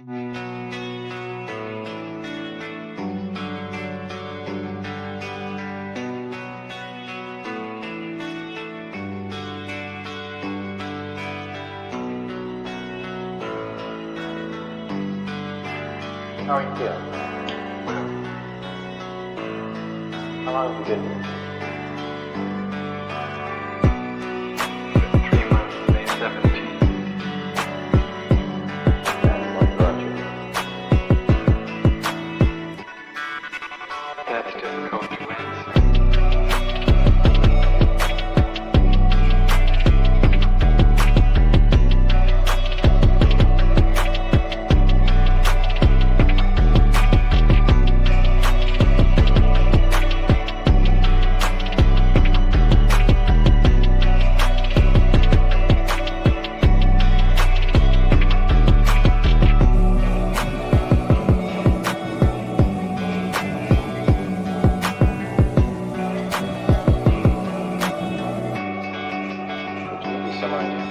How are you feeling? How long have you been here? 3 months, May 17th. And what brought you? That's difficult to answer. Some idea.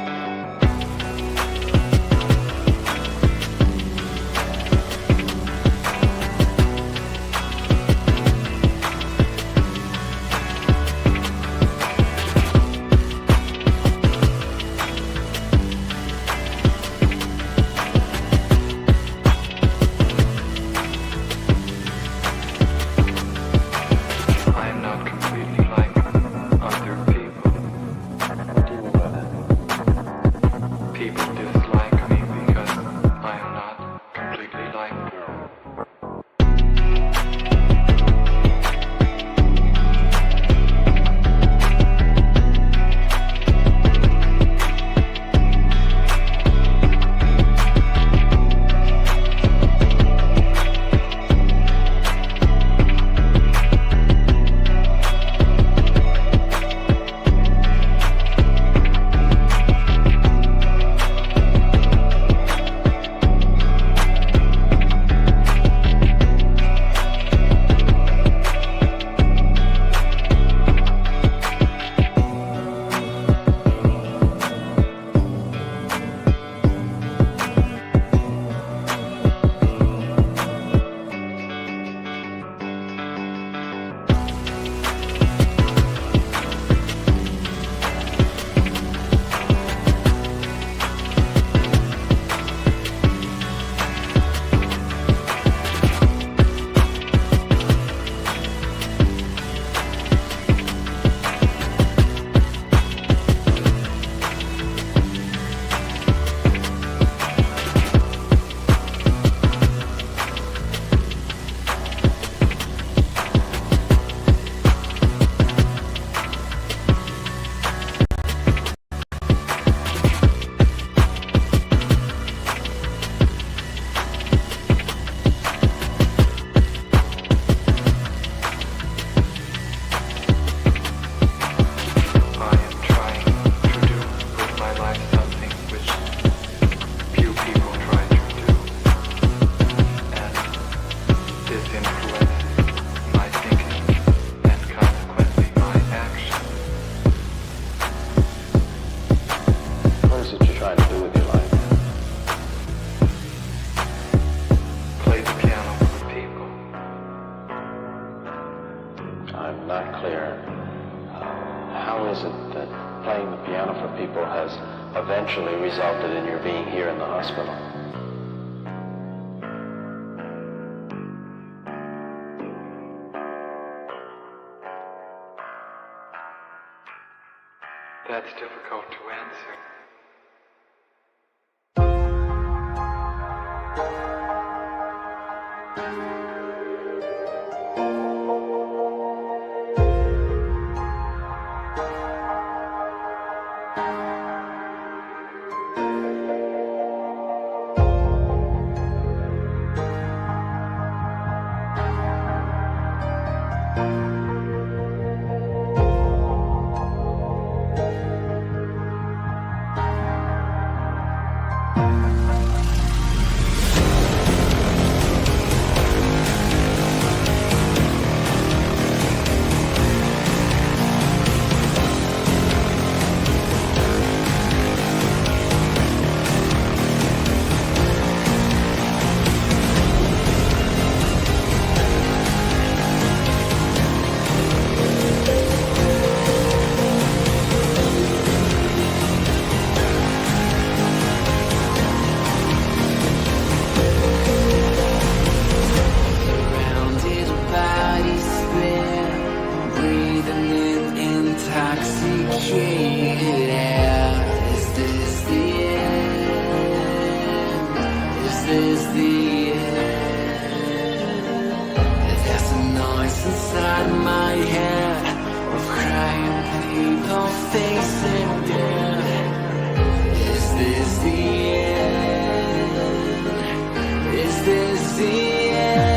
I am not completely like other people. What do you mean by that? People dislike me because I am not completely like them. I am trying to do with my life something which few people try to do, and this influences my thinking and consequently my action. What is it you're trying to do with your life? Play the piano for people. I'm not clear. How is it that playing the piano for people has eventually resulted in your being here in the hospital? That's difficult to answer. this the end? There's a noise inside my head of crying people facing death. Is this the end? Is this the end?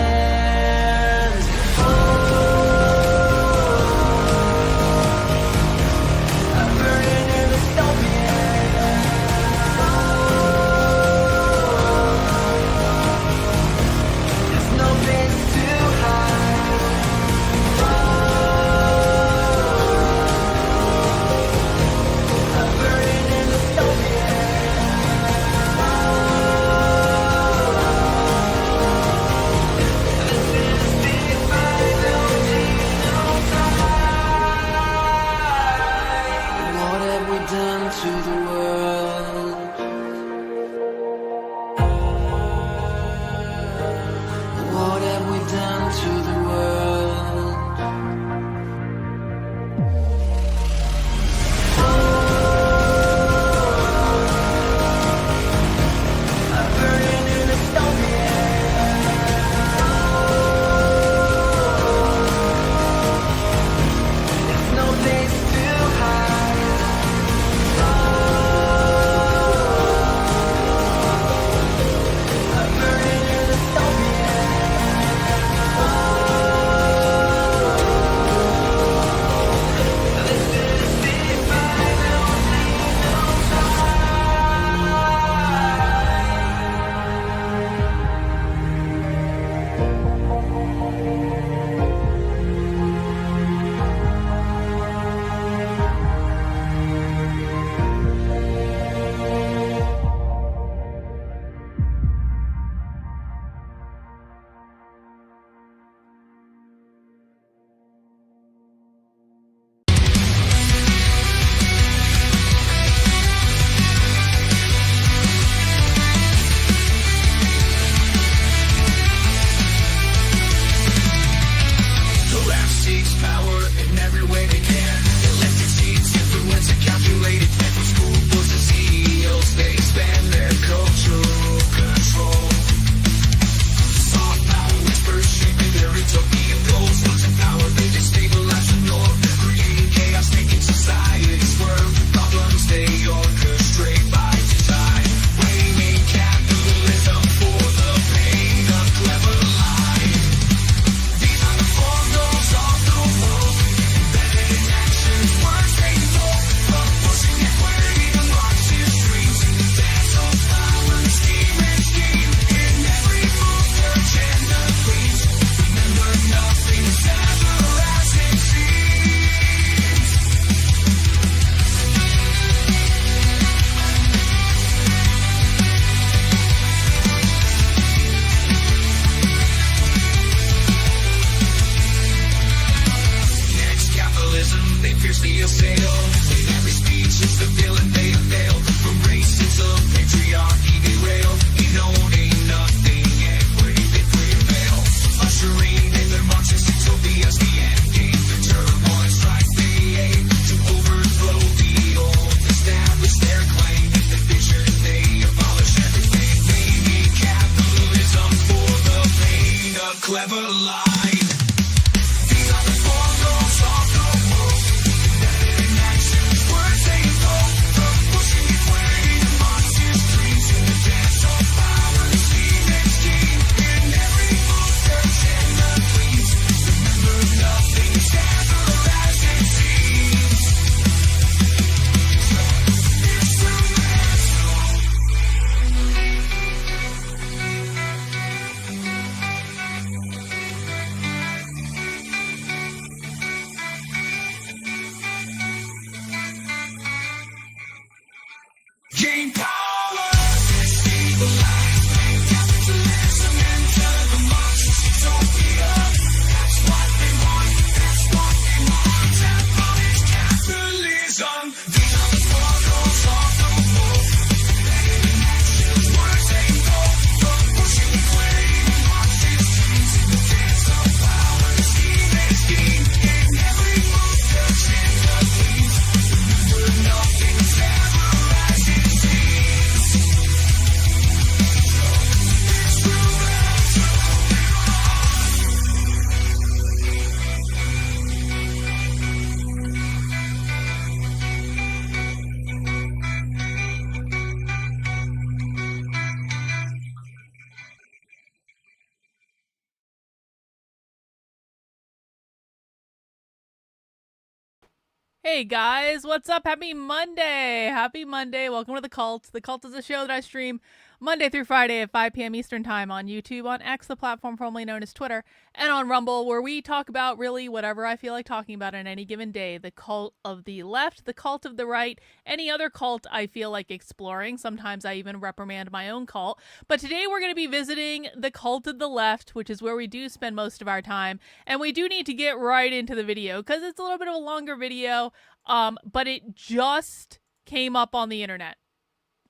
Hey guys, what's up? Happy Monday! Happy Monday. Welcome to The Cult. The Cult is a show that I stream Monday through Friday at 5 p.m. Eastern Time on YouTube, on X, the platform formerly known as Twitter, and on Rumble, where we talk about really whatever I feel like talking about on any given day. The cult of the left, the cult of the right, any other cult I feel like exploring. Sometimes I even reprimand my own cult. But today we're going to be visiting the cult of the left, which is where we do spend most of our time. And we do need to get right into the video because it's a little bit of a longer video. But it just came up on the internet.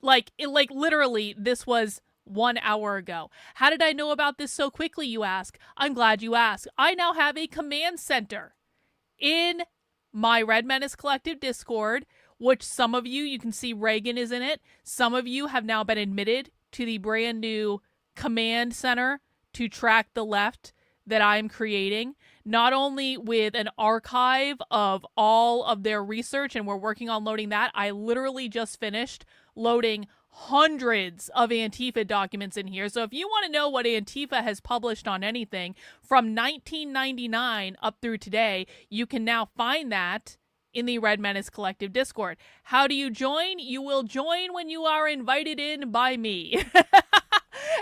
Like literally, this was 1 hour ago. How did I know about this so quickly, you ask? I'm glad you asked. I now have a command center in my Red Menace Collective Discord, which some of you can see Reagan is in it. Some of you have now been admitted to the brand new command center to track the left that I'm creating, not only with an archive of all of their research, and we're working on loading that. I literally just finished loading hundreds of Antifa documents in here. So if you want to know what Antifa has published on anything from 1999 up through today, you can now find that in the Red Menace Collective Discord. How do you join? You will join when you are invited in by me.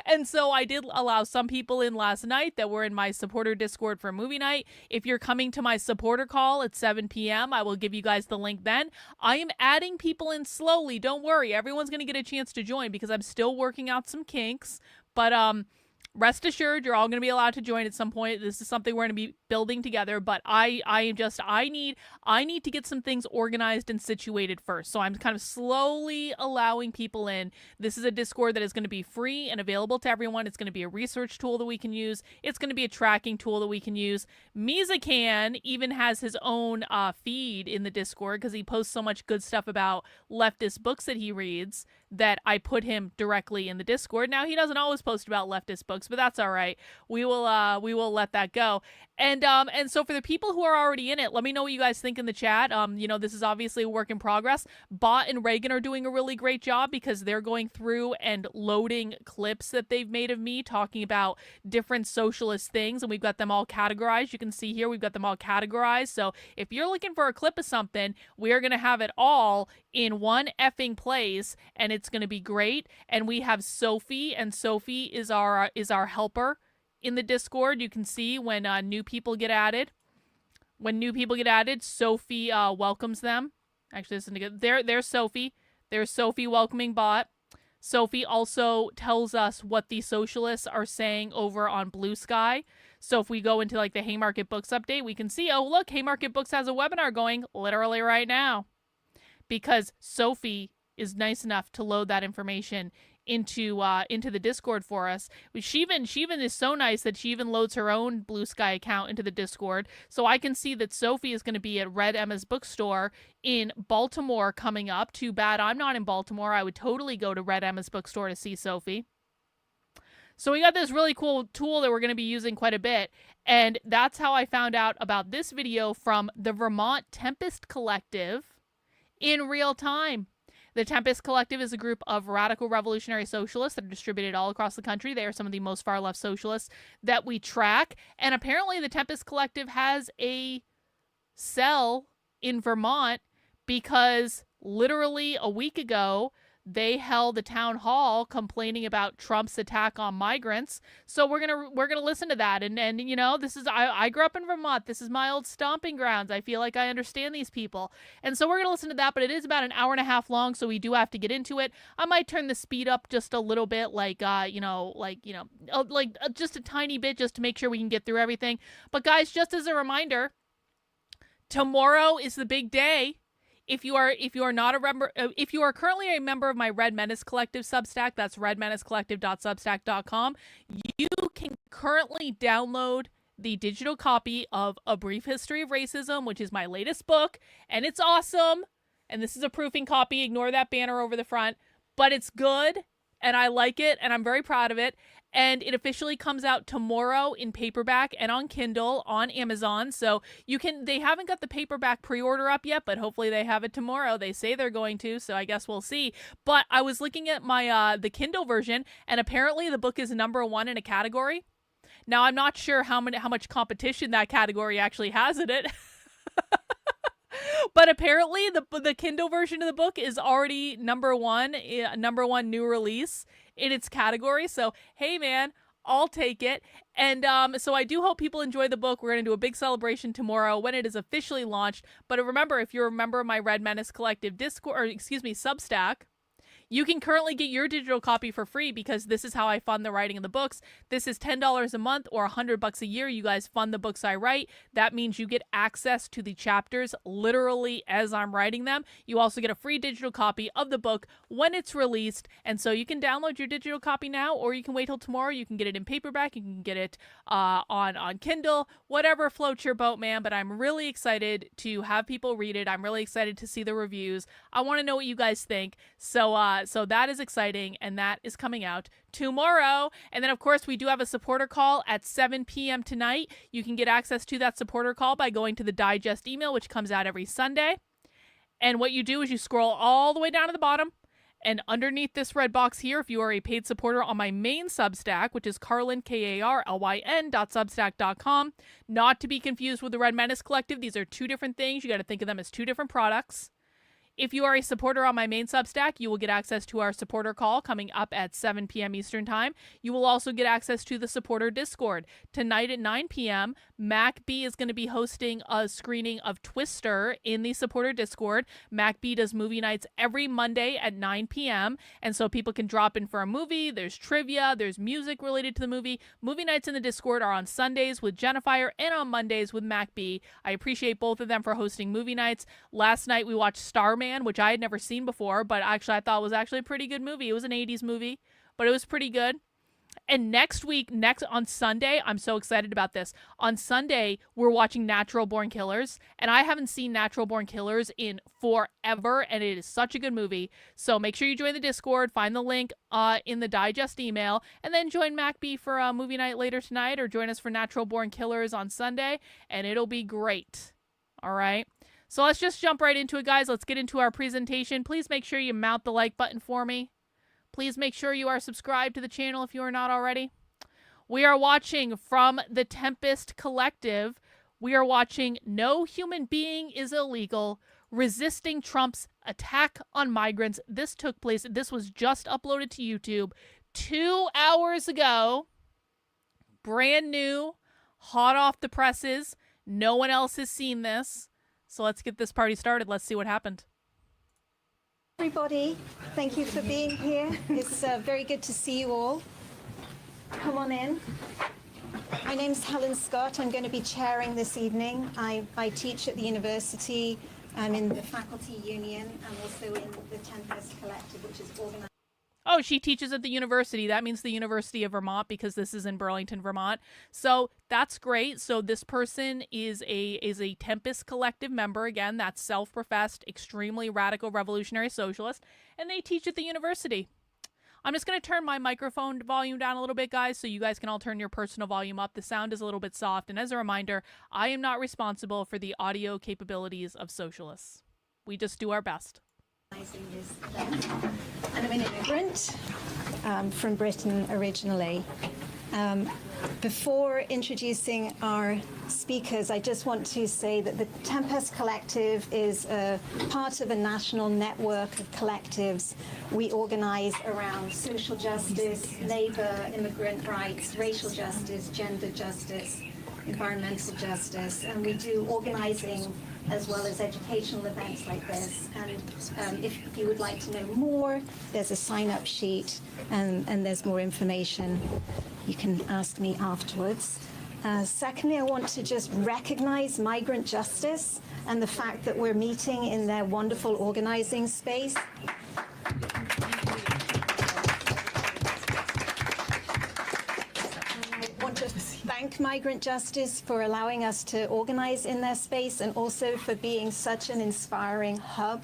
And so I did allow some people in last night that were in my supporter Discord for movie night. If you're coming to my supporter call at 7 p.m., I will give you guys the link then. I am adding people in slowly. Don't worry. Everyone's going to get a chance to join because I'm still working out some kinks. But rest assured, you're all going to be allowed to join at some point. This is something we're going to be building together, but I need to get some things organized and situated first. So I'm kind of slowly allowing people in. This is a Discord that is going to be free and available to everyone. It's going to be a research tool that we can use. It's going to be a tracking tool that we can use. Mizakan even has his own feed in the Discord because he posts so much good stuff about leftist books that he reads that I put him directly in the Discord. Now, he doesn't always post about leftist books, but that's all right. We will let that go. And so for the people who are already in it, let me know what you guys think in the chat. This is obviously a work in progress. Bot and Reagan are doing a really great job because they're going through and loading clips that they've made of me talking about different socialist things, and we've got them all categorized. You can see here we've got them all categorized. So if you're looking for a clip of something, we are going to have it all in one effing place, and it's going to be great. And we have Sophie, and Sophie is our helper in the Discord. You can see when new people get added. When new people get added, Sophie welcomes them. Actually, listen to get there's Sophie. There's Sophie welcoming bot. Sophie also tells us what the socialists are saying over on Blue Sky. So if we go into like the Haymarket Books update, we can see, oh look, Haymarket Books has a webinar going literally right now. Because Sophie is nice enough to load that information into the Discord for us. She even is so nice that she even loads her own Blue Sky account into the Discord. So I can see that Sophie is going to be at Red Emma's bookstore in Baltimore coming up. Too bad I'm not in Baltimore. I would totally go to Red Emma's bookstore to see Sophie. So we got this really cool tool that we're going to be using quite a bit. And that's how I found out about this video from the Vermont Tempest Collective in real time. The Tempest Collective is a group of radical revolutionary socialists that are distributed all across the country. They are some of the most far-left socialists that we track. And apparently the Tempest Collective has a cell in Vermont because literally a week ago, they held a town hall complaining about Trump's attack on migrants. So we're gonna listen to that. And this is I grew up in Vermont. This is my old stomping grounds. I feel like I understand these people. And so we're gonna listen to that, but it is about an hour and a half long, so we do have to get into it. I might turn the speed up just a little bit, just a tiny bit, just to make sure we can get through everything. But guys, just as a reminder, tomorrow is the big day. If you are currently a member of my Red Menace Collective Substack, that's redmenacecollective.substack.com, you can currently download the digital copy of A Brief History of Racism, which is my latest book, and it's awesome. And this is a proofing copy. Ignore that banner over the front, but it's good, and I like it, and I'm very proud of it. And it officially comes out tomorrow in paperback and on Kindle on Amazon. So they haven't got the paperback pre-order up yet, but hopefully they have it tomorrow. They say they're going to, so I guess we'll see. But I was looking at my the Kindle version, and apparently the book is #1 in a category. Now, I'm not sure how much competition that category actually has in it. But apparently the Kindle version of the book is already number one new release in its category. So, hey man, I'll take it. And so I do hope people enjoy the book. We're going to do a big celebration tomorrow when it is officially launched. But remember, if you're a member of my Red Menace Collective Substack, you can currently get your digital copy for free because this is how I fund the writing of the books. This is $10 a month or $100 a year. You guys fund the books I write. That means you get access to the chapters literally as I'm writing them. You also get a free digital copy of the book when it's released. And so you can download your digital copy now, or you can wait till tomorrow. You can get it in paperback. You can get it on Kindle, whatever floats your boat, man. But I'm really excited to have people read it. I'm really excited to see the reviews. I want to know what you guys think. So that is exciting, and that is coming out tomorrow. And then, of course, we do have a supporter call at 7 p.m. tonight. You can get access to that supporter call by going to the digest email, which comes out every Sunday. And what you do is you scroll all the way down to the bottom, and underneath this red box here, if you are a paid supporter on my main Substack, which is Carlyn, KARLYN.substack.com, not to be confused with the Red Menace Collective. These are two different things. You got to think of them as two different products. If you are a supporter on my main Substack, you will get access to our supporter call coming up at 7 p.m. Eastern Time. You will also get access to the supporter Discord. Tonight at 9 p.m., Mac B is going to be hosting a screening of Twister in the supporter Discord. Mac B does movie nights every Monday at 9 p.m., and so people can drop in for a movie. There's trivia. There's music related to the movie. Movie nights in the Discord are on Sundays with Jennifer and on Mondays with Mac B. I appreciate both of them for hosting movie nights. Last night, we watched Starman, which I had never seen before, but actually I thought was actually a pretty good movie. It was an 80s movie, but it was pretty good. And next on Sunday, I'm so excited about this. On Sunday, we're watching Natural Born Killers, and I haven't seen Natural Born Killers in forever, and it is such a good movie. So make sure you join the Discord, find the link in the digest email, and then join MacB for a movie night later tonight, or join us for Natural Born Killers on Sunday, and it'll be great. All right? So let's just jump right into it, guys. Let's get into our presentation. Please make sure you mount the like button for me. Please make sure you are subscribed to the channel if you are not already. We are watching from the Tempest Collective. We are watching No Human Being is Illegal, Resisting Trump's Attack on Migrants. This took place, this was just uploaded to YouTube 2 hours ago. Brand new, hot off the presses. No one else has seen this. So let's get this party started. Let's see what happened. Everybody, thank you for being here. It's very good to see you all. Come on in. My name's Helen Scott. I'm going to be chairing this evening. I teach at the university. I'm in the faculty union. I'm also in the Tempest Collective, which is organized. Oh, she teaches at the university. That means the University of Vermont, because this is in Burlington, Vermont. So that's great. So this person is a Tempest Collective member. Again, that's self-professed, extremely radical revolutionary socialist, and they teach at the university. I'm just going to turn my microphone volume down a little bit, guys, so you guys can all turn your personal volume up. The sound is a little bit soft. And as a reminder, I am not responsible for the audio capabilities of socialists. We just do our best. And I'm an immigrant from Britain originally. Before introducing our speakers, I just want to say that the Tempest Collective is a part of a national network of collectives. We organize around social justice, labor, immigrant rights, racial justice, gender justice, environmental justice, and we do organizing as well as educational events like this. And if you would like to know more, there's a sign-up sheet and there's more information. You can ask me afterwards. Secondly, I want to just recognize Migrant Justice and the fact that we're meeting in their wonderful organizing space. Thank Migrant Justice for allowing us to organize in their space, and also for being such an inspiring hub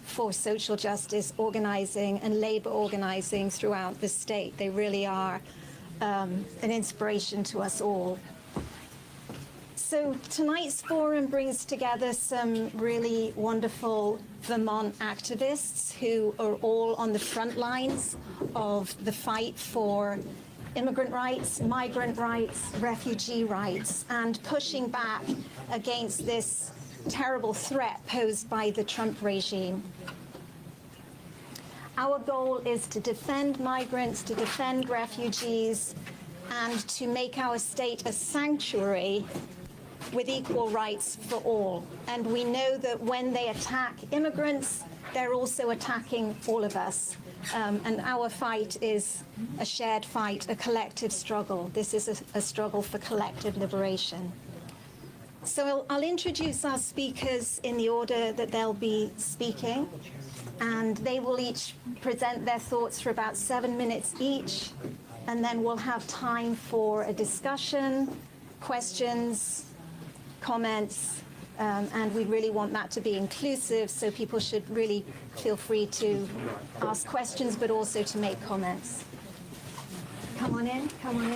for social justice organizing and labor organizing throughout the state. They really are an inspiration to us all. So tonight's forum brings together some really wonderful Vermont activists who are all on the front lines of the fight for immigrant rights, migrant rights, refugee rights, and pushing back against this terrible threat posed by the Trump regime. Our goal is to defend migrants, to defend refugees, and to make our state a sanctuary with equal rights for all. And we know that when they attack immigrants, they're also attacking all of us. And our fight is a shared fight, a collective struggle. This is a struggle for collective liberation. So I'll introduce our speakers in the order that they'll be speaking. And they will each present their thoughts for about 7 minutes each. And then we'll have time for a discussion, questions, comments, and we really want that to be inclusive, so people should really feel free to ask questions, but also to make comments. Come on in, come on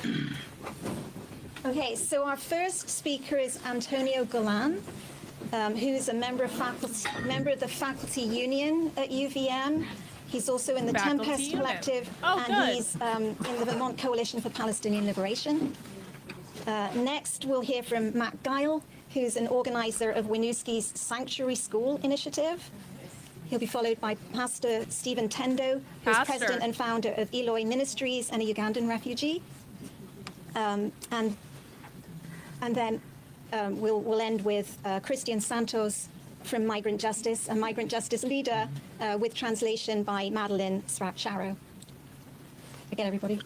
in. Okay, so our first speaker is Antonio Golan, who's a member of the faculty union at UVM. He's also in the Faculty Tempest unit. Collective, Oh, and good. he's in the Vermont Coalition for Palestinian Liberation. Next, we'll hear from Matt Geil, who's an organizer of Winooski's Sanctuary School Initiative. He'll be followed by Pastor Stephen Tendo, who's Pastor. president and founder of Eloi Ministries and a Ugandan refugee. And then we'll end with Christian Santos from Migrant Justice, a migrant justice leader, with translation by Madeline Sharo. Again, everybody.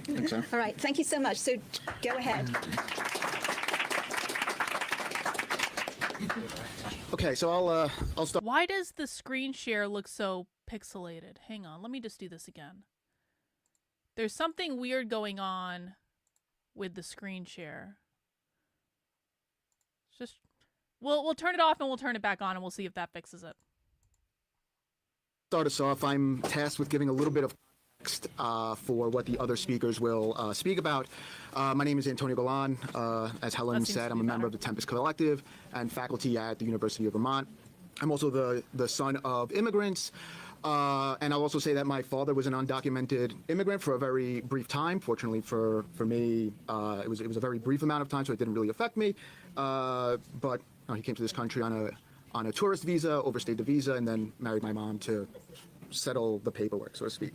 Thanks, Sam. All right, thank you so much. So go ahead. Okay, so I'll start. Why does the screen share look so pixelated? Hang on, let me just do this again. There's something weird going on with the screen share. It's just we'll turn it off and we'll turn it back on and we'll see if that fixes it. Start us off. I'm tasked with giving a little bit of context for what the other speakers will speak about. My name is Antonio Golan. As Helen That seems said, to I'm be a member better. of the Tempest Collective and faculty at the University of Vermont. I'm also the son of immigrants. And I'll also say that my father was an undocumented immigrant for a very brief time. Fortunately for me, it was a very brief amount of time, so it didn't really affect me. But he came to this country on a tourist visa, overstayed the visa, and then married my mom to settle the paperwork, so to speak.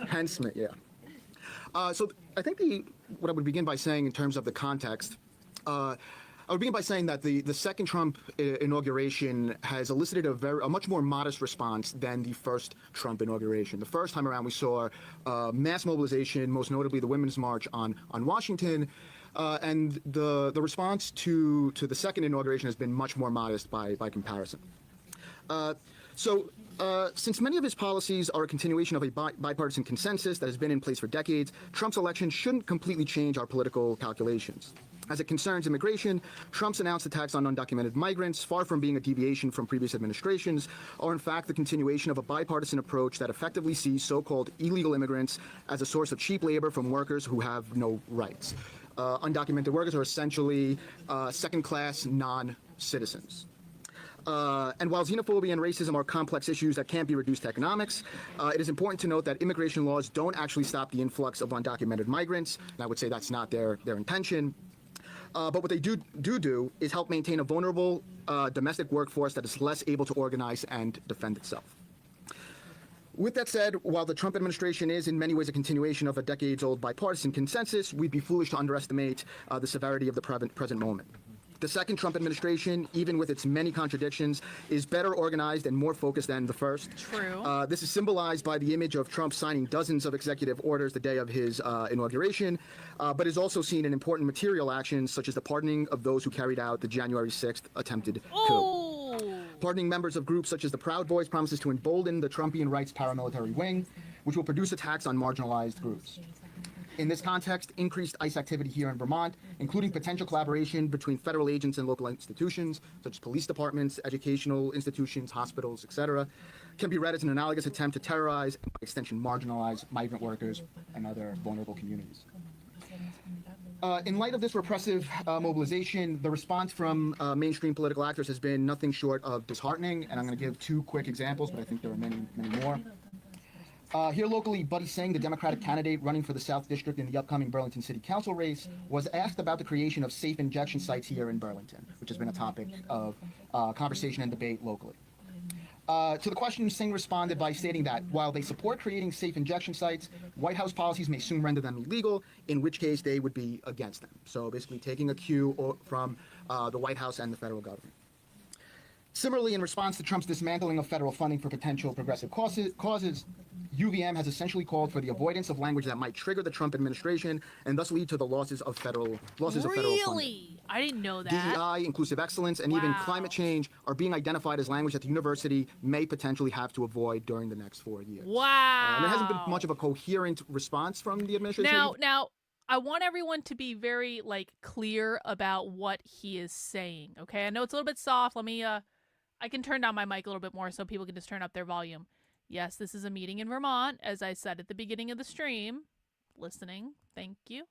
Hence me, yeah. So I think what I would begin by saying in terms of the context, I would begin by saying that the second Trump inauguration has elicited a much more modest response than the first Trump inauguration. The first time around, we saw mass mobilization, most notably the Women's March on Washington, and the response to the second inauguration has been much more modest by comparison. Since many of his policies are a continuation of a bipartisan consensus that has been in place for decades, Trump's election shouldn't completely change our political calculations. As it concerns immigration, Trump's announced attacks on undocumented migrants, far from being a deviation from previous administrations, are in fact the continuation of a bipartisan approach that effectively sees so-called illegal immigrants as a source of cheap labor from workers who have no rights. Undocumented workers are essentially second-class non-citizens. And while xenophobia and racism are complex issues that can't be reduced to economics, it is important to note that immigration laws don't actually stop the influx of undocumented migrants, and I would say that's not their intention. But what they do is help maintain a vulnerable domestic workforce that is less able to organize and defend itself. With that said, while the Trump administration is in many ways a continuation of a decades-old bipartisan consensus, we'd be foolish to underestimate the severity of the present moment. The second Trump administration, even with its many contradictions, is better organized and more focused than the first. True. This is symbolized by the image of Trump signing dozens of executive orders the day of his inauguration, but is also seen in important material actions such as the pardoning of those who carried out the January 6th attempted coup. Oh, Pardoning members of groups such as the Proud Boys promises to embolden the Trumpian rights paramilitary wing, which will produce attacks on marginalized groups. In this context, increased ICE activity here in Vermont, including potential collaboration between federal agents and local institutions, such as police departments, educational institutions, hospitals, etc., can be read as an analogous attempt to terrorize and, by extension, marginalize migrant workers and other vulnerable communities. In light of this repressive mobilization, the response from mainstream political actors has been nothing short of disheartening, and I'm going to give two quick examples, but I think there are many, many more. Here locally, Buddy Singh, the Democratic candidate running for the South District in the upcoming Burlington City Council race, was asked about the creation of safe injection sites here in Burlington, which has been a topic of conversation and debate locally. To the question, Singh responded by stating that while they support creating safe injection sites, White House policies may soon render them illegal, in which case they would be against them. So basically taking a cue from the White House and the federal government. Similarly, in response to Trump's dismantling of federal funding for potential progressive causes, UVM has essentially called for the avoidance of language that might trigger the Trump administration and thus lead to the losses of federal funding. Really? I didn't know that. DEI, inclusive excellence, and even climate change are being identified as language that the university may potentially have to avoid during the next 4 years. Wow. And there hasn't been much of a coherent response from the administration. Now, I want everyone to be very clear about what he is saying. Okay, I know it's a little bit soft. Let me I can turn down my mic a little bit more so people can just turn up their volume. Yes, this is a meeting in Vermont, as I said at the beginning of the stream. Listening, thank you.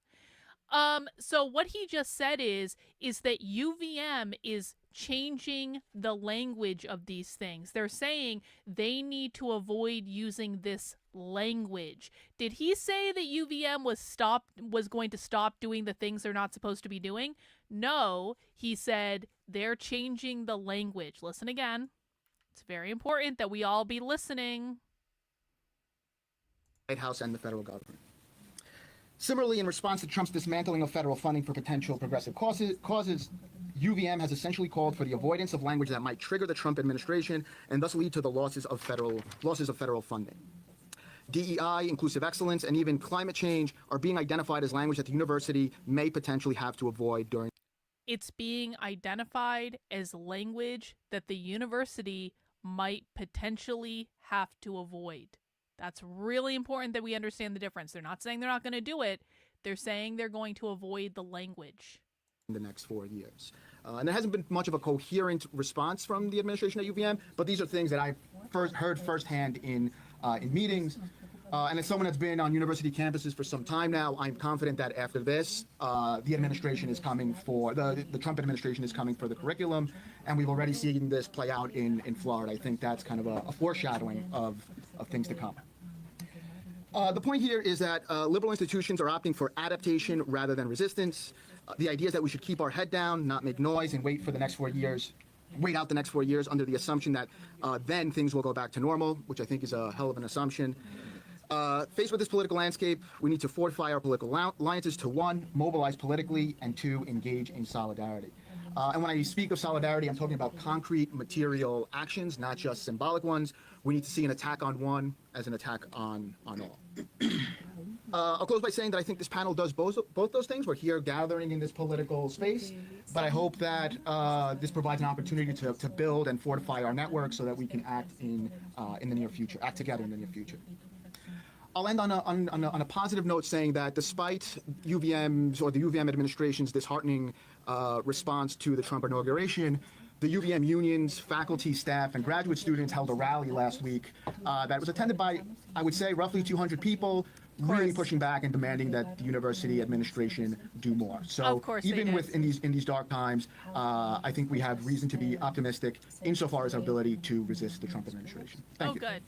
So what he just said is that UVM is changing the language of these things. They're saying they need to avoid using this language. Did he say that UVM was going to stop doing the things they're not supposed to be doing? No, he said they're changing the language. Listen again. It's very important that we all be listening. White House and the federal government. Similarly, in response to Trump's dismantling of federal funding for potential progressive causes, UVM has essentially called for the avoidance of language that might trigger the Trump administration and thus lead to the losses of federal funding. DEI, inclusive excellence, and even climate change are being identified as language that the university may potentially have to avoid during. It's being identified as language that the university might potentially have to avoid. That's really important that we understand the difference. They're not saying they're not going to do it. They're saying they're going to avoid the language. In the next 4 years. And there hasn't been much of a coherent response from the administration at UVM, but these are things that I've heard firsthand in meetings. And as someone that's been on university campuses for some time now, I'm confident that after this, the administration is coming for, the Trump administration is coming for the curriculum, and we've already seen this play out in Florida. I think that's kind of a foreshadowing of things to come. The point here is that liberal institutions are opting for adaptation rather than resistance. The idea is that we should keep our head down, not make noise, and wait out the next 4 years under the assumption that then things will go back to normal, which I think is a hell of an assumption. Faced with this political landscape, we need to fortify our political alliances to, 1, mobilize politically, and 2, engage in solidarity. And when I speak of solidarity, I'm talking about concrete material actions, not just symbolic ones. We need to see an attack on one as an attack on all. I'll close by saying that I think this panel does both those things. We're here gathering in this political space, but I hope that this provides an opportunity to build and fortify our network so that we can act in the near future, act together in the near future. I'll end on a positive note, saying that despite UVM's or the UVM administration's disheartening response to the Trump inauguration, the UVM unions, faculty, staff, and graduate students held a rally last week that was attended by, I would say, roughly 200 people, really pushing back and demanding that the university administration do more. So even in these dark times, I think we have reason to be optimistic insofar as our ability to resist the Trump administration. Thank you. Good.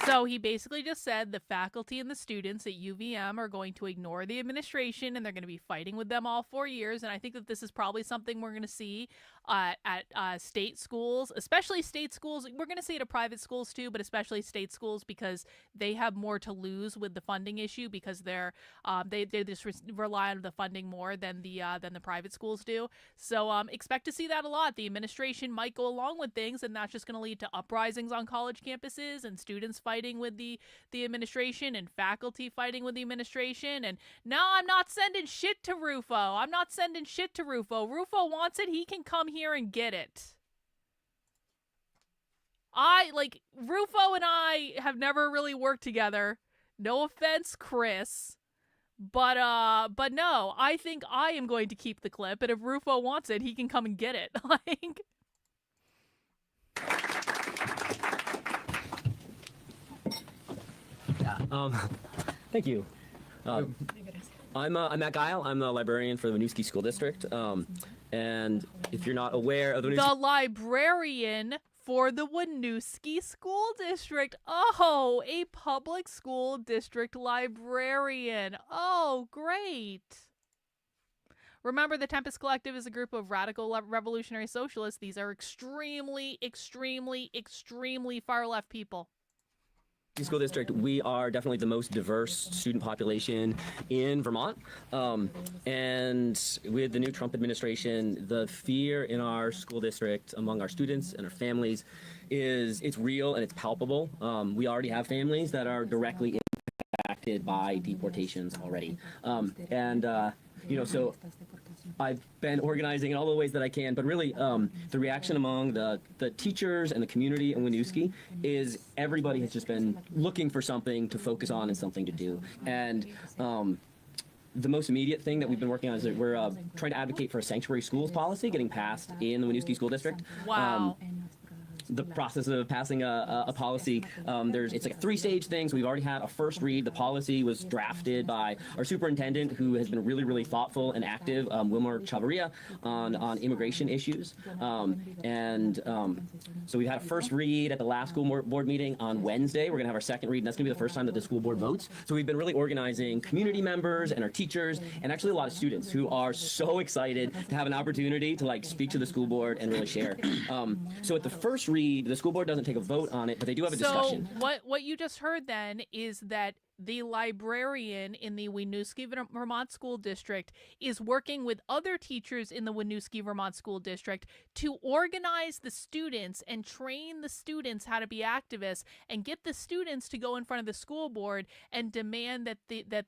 So he basically just said the faculty and the students at UVM are going to ignore the administration and they're going to be fighting with them all 4 years. And I think that this is probably something we're going to see at state schools, especially state schools. We're going to see it at private schools too, but especially state schools because they have more to lose with the funding issue because they just rely on the funding more than the private schools do. So expect to see that a lot. The administration might go along with things, and that's just going to lead to uprisings on college campuses and students fighting with the administration and faculty fighting with the administration. And no, I'm not sending shit to Rufo. Rufo wants it. He can come here and get it. Rufo and I have never really worked together. No offense, Chris. But no, I think I am going to keep the clip, and if Rufo wants it, he can come and get it. Thank you. I'm Matt Guile. I'm the librarian for the Winooski School District. And if you're not aware of the librarian for the Winooski School District. Oh, a public school district librarian. Oh, great. Remember, the Tempest Collective is a group of radical revolutionary socialists. These are extremely, extremely, extremely far left people. School district, we are definitely the most diverse student population in Vermont. And with the new Trump administration, the fear in our school district among our students and our families it's real and it's palpable. We already have families that are directly impacted by deportations already. So I've been organizing in all the ways that I can, but really the reaction among the teachers and the community in Winooski is everybody has just been looking for something to focus on and something to do. And the most immediate thing that we've been working on is that we're trying to advocate for a sanctuary schools policy getting passed in the Winooski School District. Wow. The process of passing a policy, it's like a 3-stage thing. So we've already had a first read. The policy was drafted by our superintendent, who has been really, really thoughtful and active, Wilmer Chavarria, on immigration issues. So we've had a first read at the last school board meeting on Wednesday. We're going to have our second read, and that's going to be the first time that the school board votes. So we've been really organizing community members and our teachers, and actually a lot of students who are so excited to have an opportunity to speak to the school board and really share. So at the first read, the school board doesn't take a vote on it, but they do have a discussion. So what you just heard then is that the librarian in the Winooski, Vermont School District is working with other teachers in the Winooski, Vermont School District to organize the students and train the students how to be activists and get the students to go in front of the school board and demand that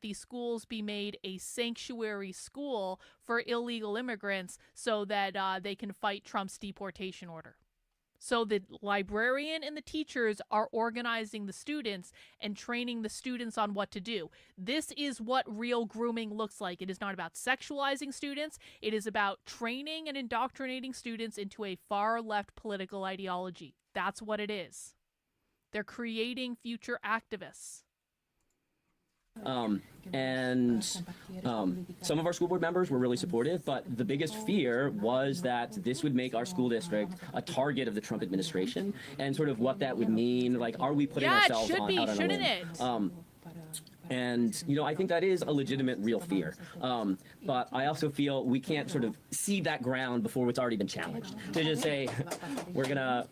the schools be made a sanctuary school for illegal immigrants so that they can fight Trump's deportation order. So the librarian and the teachers are organizing the students and training the students on what to do. This is what real grooming looks like. It is not about sexualizing students. It is about training and indoctrinating students into a far-left political ideology. That's what it is. They're creating future activists. Some of our school board members were really supportive, but the biggest fear was that this would make our school district a target of the Trump administration, and sort of what that would mean. Are we putting ourselves out on a limb? Shouldn't it? And, I think that is a legitimate, real fear. But I also feel we can't sort of seed that ground before it's already been challenged. To just say, we're gonna,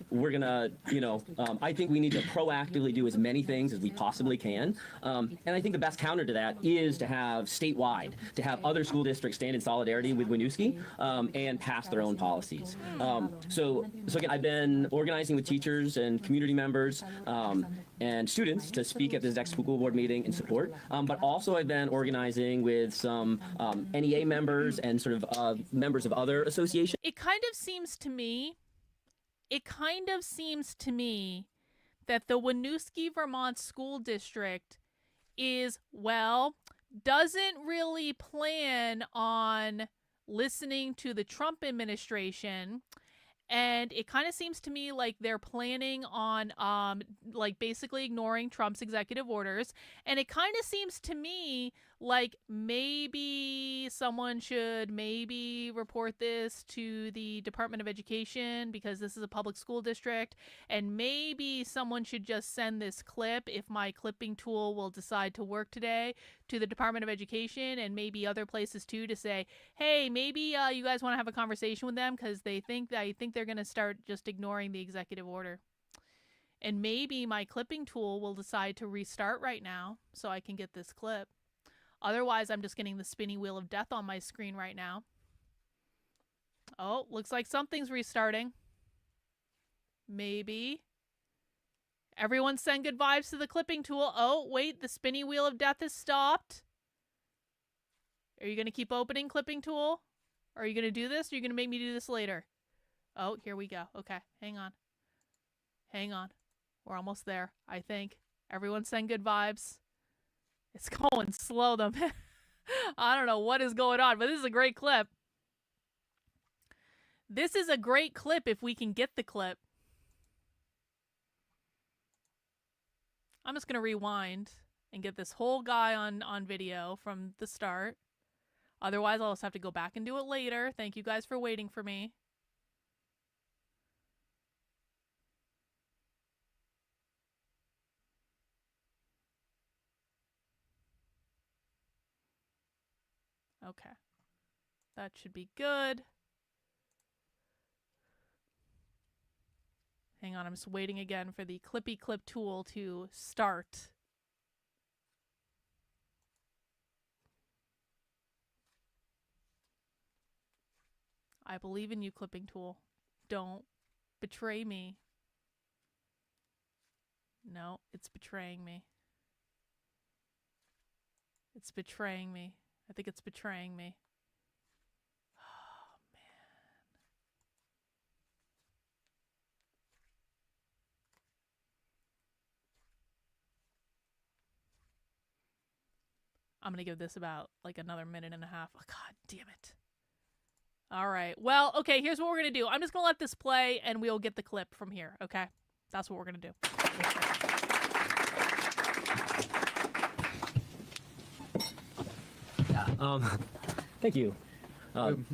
I think we need to proactively do as many things as we possibly can. And I think the best counter to that is to have statewide, to have other school districts stand in solidarity with Winooski and pass their own policies. So again, I've been organizing with teachers and community members and students to speak at this next school board meeting in support. But also I've been organizing with some NEA members and sort of members of other associations. It kind of seems to me that the Winooski, Vermont School District doesn't really plan on listening to the Trump administration. And it kind of seems to me like they're planning on basically ignoring Trump's executive orders. And it kind of seems to me like maybe someone should report this to the Department of Education, because this is a public school district. And maybe someone should just send this clip, if my clipping tool will decide to work today, to the Department of Education and maybe other places too, to say, hey, maybe you guys want to have a conversation with them because I think they're going to start just ignoring the executive order. And maybe my clipping tool will decide to restart right now so I can get this clip. Otherwise, I'm just getting the spinny wheel of death on my screen right now. Oh, looks like something's restarting. Maybe. Everyone send good vibes to the clipping tool. Oh, wait, the spinny wheel of death is stopped. Are you going to keep opening clipping tool? Are you going to do this? Or are you going to make me do this later? Oh, here we go. Okay, hang on. Hang on. We're almost there, I think. Everyone send good vibes. It's going slow, though, man. I don't know what is going on, but this is a great clip. This is a great clip if we can get the clip. I'm just going to rewind and get this whole guy on video from the start. Otherwise, I'll just have to go back and do it later. Thank you guys for waiting for me. Okay. That should be good. Hang on, I'm just waiting again for the clippy clip tool to start. I believe in you, clipping tool. Don't betray me. No, it's betraying me. It's betraying me. I think it's betraying me. Oh, man. I'm gonna give this about like another minute and a half. Oh, God damn it. All right. Well, okay, here's what we're going to do. I'm just going to let this play and we'll get the clip from here, okay? That's what we're going to do. Thank you. I'm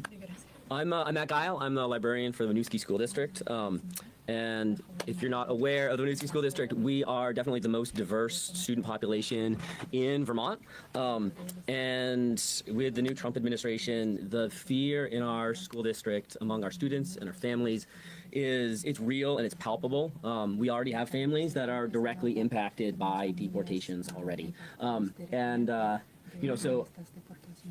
Matt Guile. I'm the librarian for the Winooski School District. And if you're not aware of the Winooski School District, we are definitely the most diverse student population in Vermont. And with the new Trump administration, the fear in our school district among our students and our families it's real and it's palpable. We already have families that are directly impacted by deportations already. So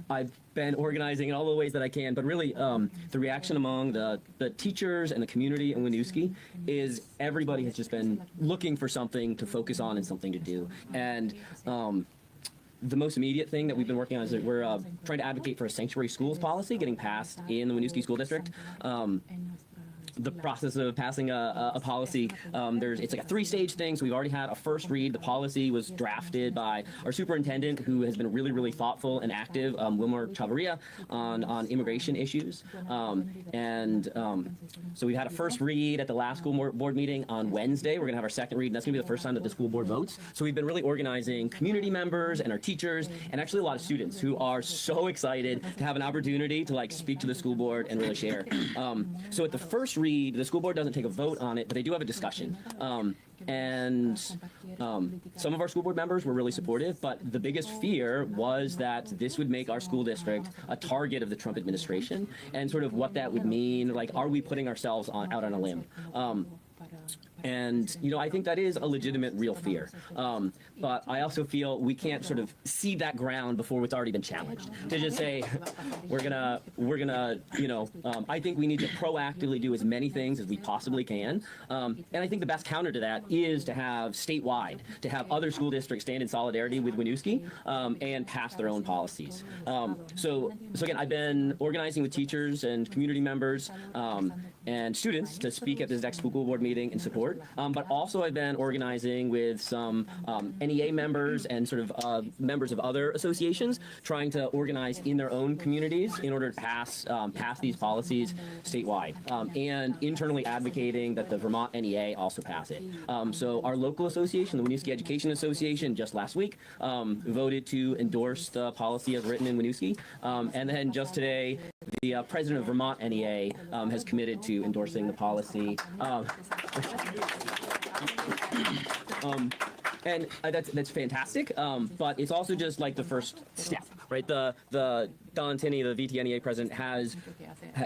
I've been organizing in all the ways that I can, but really the reaction among the teachers and the community in Winooski is everybody has just been looking for something to focus on and something to do. And the most immediate thing that we've been working on is that we're trying to advocate for a sanctuary schools policy getting passed in the Winooski School District. The process of passing a policy, it's like a three-stage thing. So we've already had a first read. The policy was drafted by our superintendent, who has been really, really thoughtful and active, Wilmer Chavarria, on immigration issues. So we've had a first read at the last school board meeting on Wednesday. We're going to have our second read, and that's going to be the first time that the school board votes. So we've been really organizing community members and our teachers, and actually a lot of students who are so excited to have an opportunity to like speak to the school board and really share. So at the first read, the school board doesn't take a vote on it, but they do have a discussion. Some of our school board members were really supportive, but the biggest fear was that this would make our school district a target of the Trump administration, and sort of what that would mean. Like, are we putting ourselves out on a limb? And, I think that is a legitimate, real fear. But I also feel we can't sort of cede that ground before it's already been challenged. To just say, we're gonna, I think we need to proactively do as many things as we possibly can. And I think the best counter to that is to have statewide, to have other school districts stand in solidarity with Winooski and pass their own policies. So again, I've been organizing with teachers and community members and students to speak at this next school board meeting in support. But also I've been organizing with some NEA members and sort of members of other associations, trying to organize in their own communities in order to pass these policies statewide, and internally advocating that the Vermont NEA also pass it. So our local association, the Winooski Education Association, just last week voted to endorse the policy as written in Winooski. And then just today, the president of Vermont NEA has committed to endorsing the policy. And that's fantastic, but it's also just like the first step, right? The Don Tinney, the VTNEA president,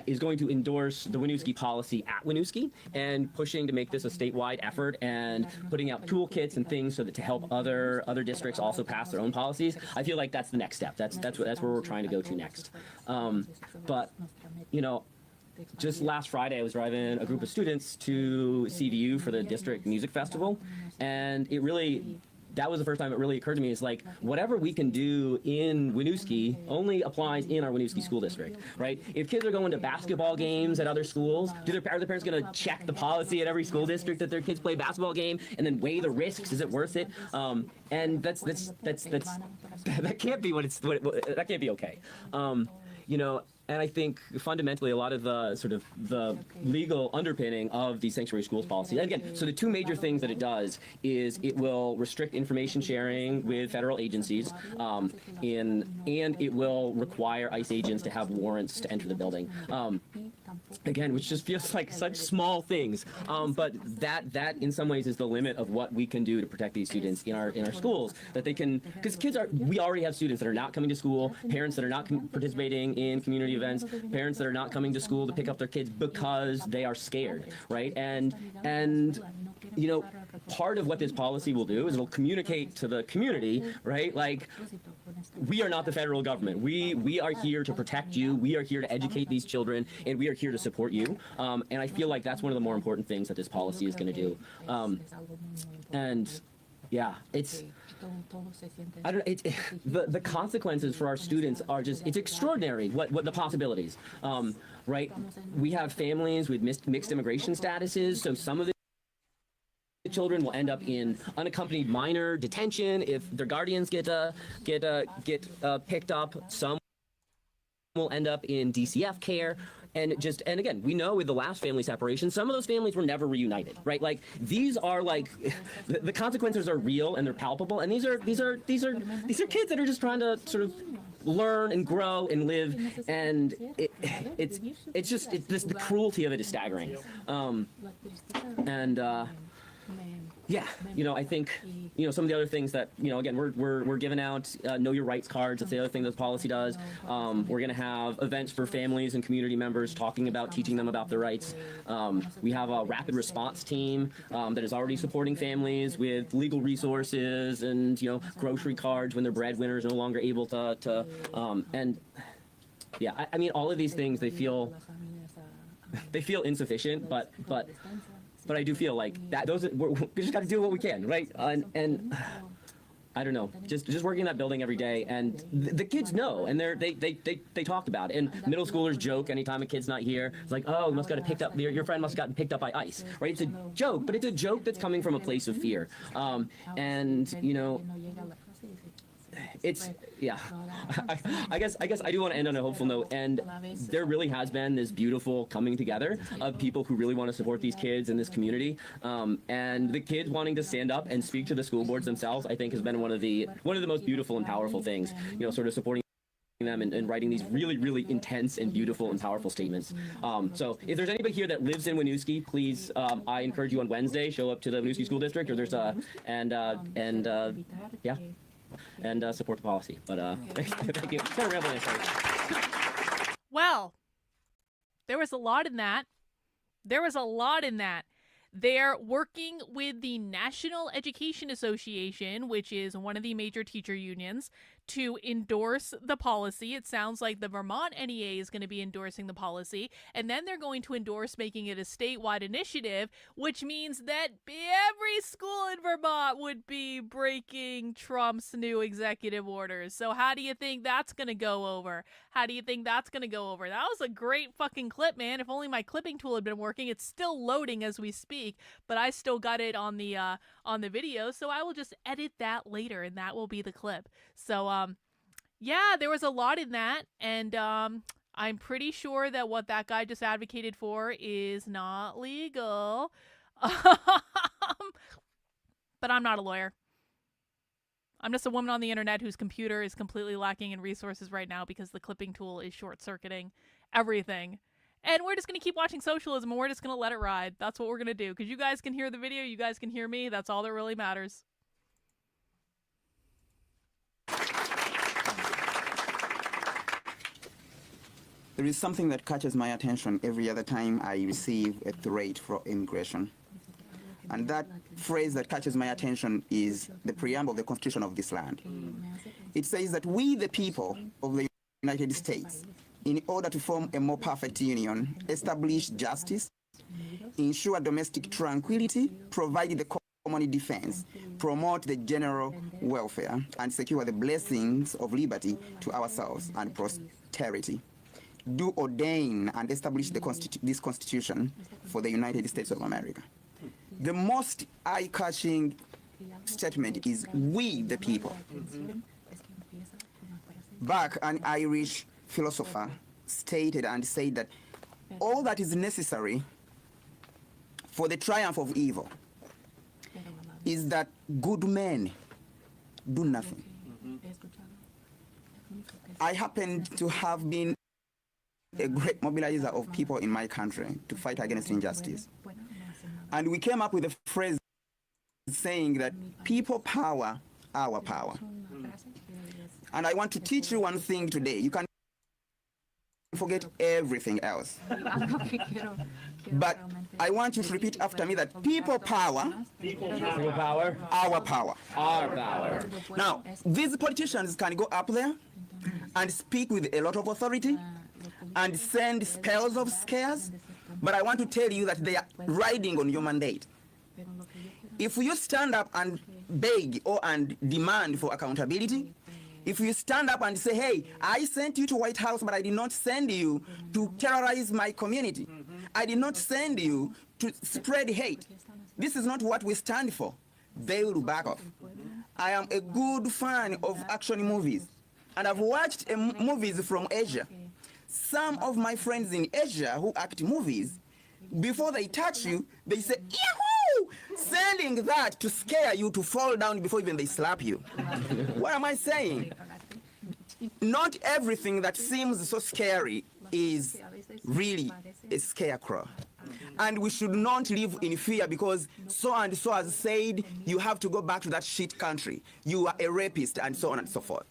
is going to endorse the Winooski policy at Winooski and pushing to make this a statewide effort and putting out toolkits and things so that to help other districts also pass their own policies. I feel like that's the next step. That's where we're trying to go to next. But just last Friday, I was driving a group of students to CVU for the district music festival, and that was the first time it really occurred to me, is like, whatever we can do in Winooski only applies in our Winooski school district, right? If kids are going to basketball games at other schools, are the parents going to check the policy at every school district that their kids play a basketball game and then weigh the risks? Is it worth it? And that can't be that can't be okay. And I think fundamentally a lot of the sort of the legal underpinning of the sanctuary schools policy. And again, so the two major things that it does is it will restrict information sharing with federal agencies, and it will require ICE agents to have warrants to enter the building. again, which just feels like such small things. But that in some ways is the limit of what we can do to protect these students in our schools. That they can, because we already have students that are not coming to school, parents that are not participating in community events, parents that are not coming to school to pick up their kids because they are scared, right? And you know, part of what this policy will do is it'll communicate to the community, right? Like, we are not the federal government. We are here to protect you. We are here to educate these children, and we are here to support you. And I feel like that's one of the more important things that this policy is going to do. And yeah, it's, I don't know, the consequences for our students are just, it's extraordinary what the possibilities, right? We have families with mixed immigration statuses, so some of the children will end up in unaccompanied minor detention if their guardians get picked up. Some will end up in DCF care. And again, we know with the last family separation, some of those families were never reunited, right? Like, these are like, the consequences are real and they're palpable. And these are kids that are just trying to sort of learn and grow and live. And the cruelty of it is staggering. Yeah, you know, I think, you know, some of the other things that, you know, again, we're giving out Know Your Rights cards. That's the other thing that the policy does. We're going to have events for families and community members talking about, teaching them about their rights. We have a rapid response team that is already supporting families with legal resources and, you know, grocery cards when their breadwinners are no longer able to and yeah, I mean, all of these things, they feel insufficient, but I do feel like that we just got to do what we can, right? And I don't know, just working in that building every day, and the kids know, and they talked about it. And middle schoolers joke anytime a kid's not here. It's like, oh, you must got picked up. Your friend must have gotten picked up by ICE, right? It's a joke, but it's a joke that's coming from a place of fear. And you know, it's, yeah, I guess I do want to end on a hopeful note, and there really has been this beautiful coming together of people who really want to support these kids in this community, and the kids wanting to stand up and speak to the school boards themselves, I think, has been one of the most beautiful and powerful things, you know, sort of supporting them and writing these really, really intense and beautiful and powerful statements. So if there's anybody here that lives in Winooski, please, I encourage you on Wednesday, show up to the Winooski School District, or there's yeah, and support the policy. But thank you. Kind of rambling, sorry. Well, there was a lot in that. They're working with the National Education Association, which is one of the major teacher unions, to endorse the policy. It sounds like the Vermont NEA is going to be endorsing the policy, and then they're going to endorse making it a statewide initiative, which means that every school in Vermont would be breaking Trump's new executive orders. So how do you think that's going to go over? That was a great fucking clip, man. If only my clipping tool had been working. It's still loading as we speak, but I still got it on the video, so I will just edit that later, and that will be the clip. So yeah, there was a lot in that, and I'm pretty sure that what that guy just advocated for is not legal. But I'm not a lawyer. I'm just a woman on the internet whose computer is completely lacking in resources right now because the clipping tool is short-circuiting everything. And we're just going to keep watching socialism, and we're just going to let it ride. That's what we're going to do, because you guys can hear the video, you guys can hear me. That's all that really matters. There is something that catches my attention every other time I receive a threat from immigration. And that phrase that catches my attention is the preamble of the Constitution of this land. It says that we, the people of the United States, in order to form a more perfect union, establish justice, ensure domestic tranquility, provide the common defense, promote the general welfare, and secure the blessings of liberty to ourselves and posterity. Do ordain and establish this Constitution for the United States of America. The most eye-catching statement is "we the people." Back, an Irish philosopher stated and said that all that is necessary for the triumph of evil is that good men do nothing. I happen to have been a great mobilizer of people in my country to fight against injustice. And we came up with a phrase saying that people power, our power. And I want to teach you one thing today. You can forget everything else. But I want you to repeat after me that people power, our power. Our power. Now, these politicians can go up there and speak with a lot of authority and send spells of scares, but I want to tell you that they are riding on your mandate. If you stand up and beg and demand for accountability, if you stand up and say, hey, I sent you to White House, but I did not send you to terrorize my community. I did not send you to spread hate. This is not what we stand for. They will back off. I am a good fan of action movies, and I've watched movies from Asia. Some of my friends in Asia who act movies, before they touch you, they say, yahoo! Sending that to scare you to fall down before even they slap you. What am I saying? Not everything that seems so scary is really a scarecrow. And we should not live in fear because so and so has said you have to go back to that shit country. You are a rapist and so on and so forth.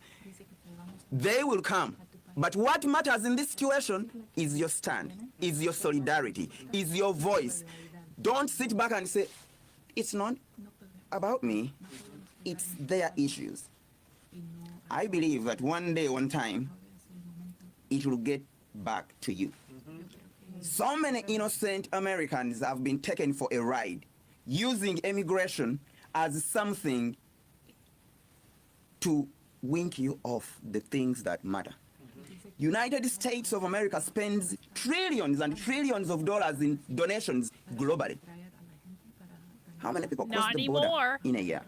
They will come. But what matters in this situation is your stand, is your solidarity, is your voice. Don't sit back and say, it's not about me, it's their issues. I believe that one day, one time, it will get back to you. So many innocent Americans have been taken for a ride, using immigration as something to wink you off the things that matter. United States of America spends trillions and trillions of dollars in donations globally. How many people cross the border in a year?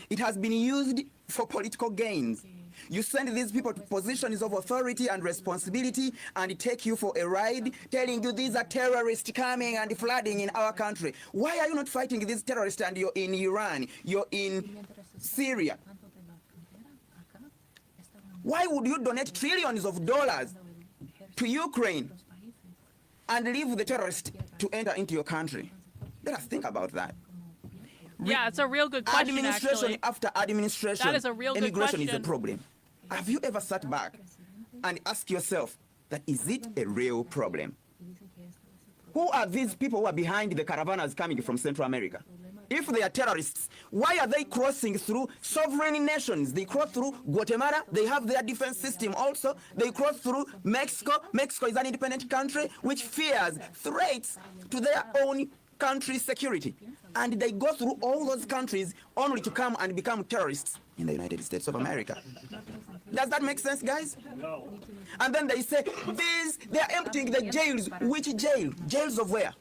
It has been used for political gains. You send these people to positions of authority and responsibility and take you for a ride, telling you these are terrorists coming and flooding in our country. Why are you not fighting these terrorists and you're in Iran, you're in Syria? Why would you donate trillions of dollars to Ukraine and leave the terrorists to enter into your country? Let us think about that. Yeah, it's a real good question, Administration actually. after administration, That is a real good immigration is a question. problem. Have you ever sat back and asked yourself that is it a real problem? Who are these people who are behind the caravanas coming from Central America? If they are terrorists, why are they crossing through sovereign nations? They cross through Guatemala. They have their defense system also. They cross through Mexico. Mexico is an independent country which fears threats to their own country's security. And they go through all those countries only to come and become terrorists in the United States of America. Does that make sense, guys? No. And then they say, they are emptying the jails. Which jail? Jails of where?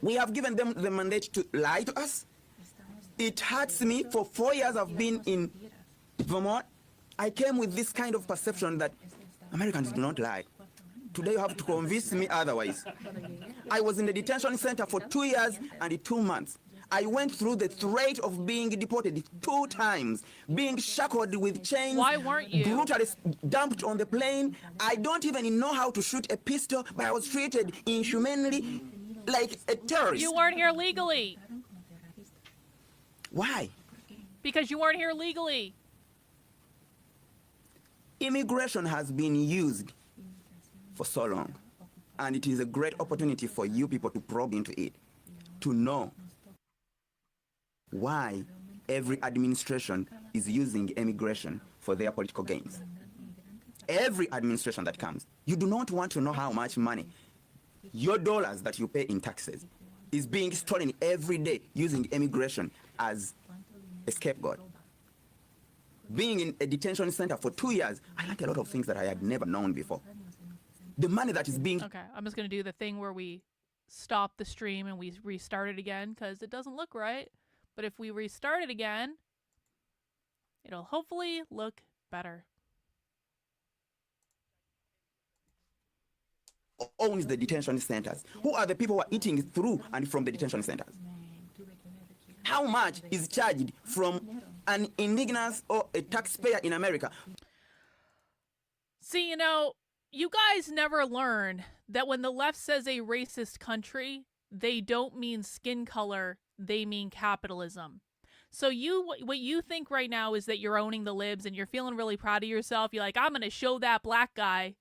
We have given them the mandate to lie to us. It hurts me. For 4 years I've been in Vermont. I came with this kind of perception that Americans do not lie. Today you have to convince me otherwise. I was in the detention center for 2 years and 2 months. I went through the threat of being deported 2 times, being shackled with chains. Why weren't you? Brutally dumped on the plane. I don't even know how to shoot a pistol, but I was treated inhumanely like a terrorist. You weren't here legally. Why? Because you weren't here legally. Immigration has been used for so long, and it is a great opportunity for you people to probe into it, to know why every administration is using immigration for their political gains. Every administration that comes, you do not want to know how much money, your dollars that you pay in taxes, is being stolen every day using immigration as a scapegoat. Being in a detention center for 2 years, I learned a lot of things that I had never known before. The money that is being... Okay, I'm just going to do the thing where we stop the stream and we restart it again because it doesn't look right. But if we restart it again, it'll hopefully look better. Owns the detention centers? Who are the people who are eating through and from the detention centers? How much is charged from an indigenous or a taxpayer in America? See, you guys never learn that when the left says a racist country, they don't mean skin color, they mean capitalism. So what you think right now is that you're owning the libs and you're feeling really proud of yourself. You're like, I'm going to show that black guy.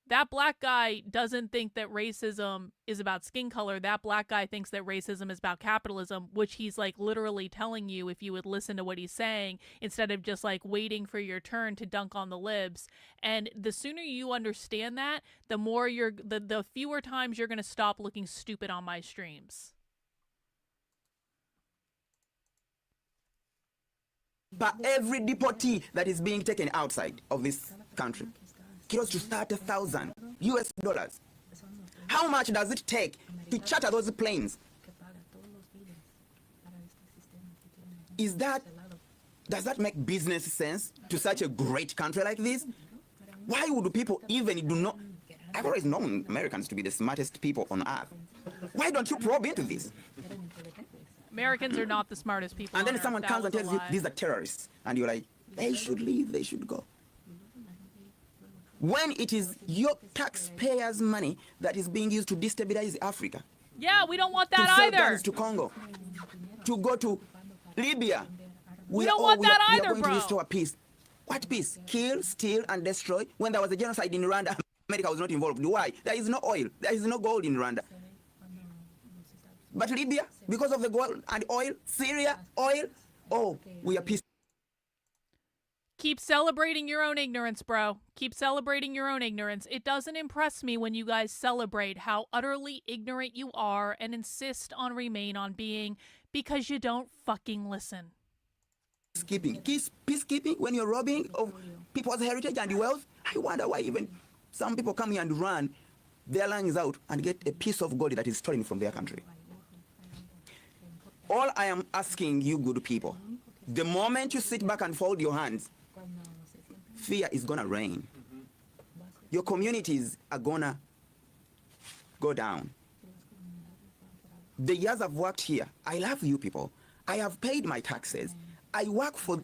That black guy doesn't think that racism is about skin color. That black guy thinks that racism is about capitalism, which he's like literally telling you if you would listen to what he's saying instead of just like waiting for your turn to dunk on the libs. And the sooner you understand that, the more the fewer times you're going to stop looking stupid on my streams. But every deportee that is being taken outside of this country, close to $30,000 US. How much does it take to charter those planes? Does that make business sense to such a great country like this? Why would people even do not? I've always known Americans to be the smartest people on earth. Why don't you probe into this? Americans are not the smartest people. And then someone comes and tells you these are terrorists, and you're like, they should leave, they should go. When it is your taxpayers' money that is being used to destabilize Africa. Yeah, we don't want that to sell either. guns to Congo, to go to Libya. We don't want that either, we are going bro. to restore peace. What peace? Kill, steal, and destroy. When there was a genocide in Rwanda, America was not involved. Why? There is no oil. There is no gold in Rwanda. But Libya, because of the gold and oil, Syria, oil, oh, we are peace. Keep celebrating your own ignorance, bro. Keep celebrating your own ignorance. It doesn't impress me when you guys celebrate how utterly ignorant you are and insist on remain on being because you don't fucking listen. Peacekeeping, when you're robbing of people's heritage and wealth, I wonder why even some people come here and run their lungs out and get a piece of gold that is stolen from their country. All I am asking you good people, the moment you sit back and fold your hands, fear is gonna reign. Your communities are gonna go down. The years I've worked here, I love you people. I have paid my taxes. I work for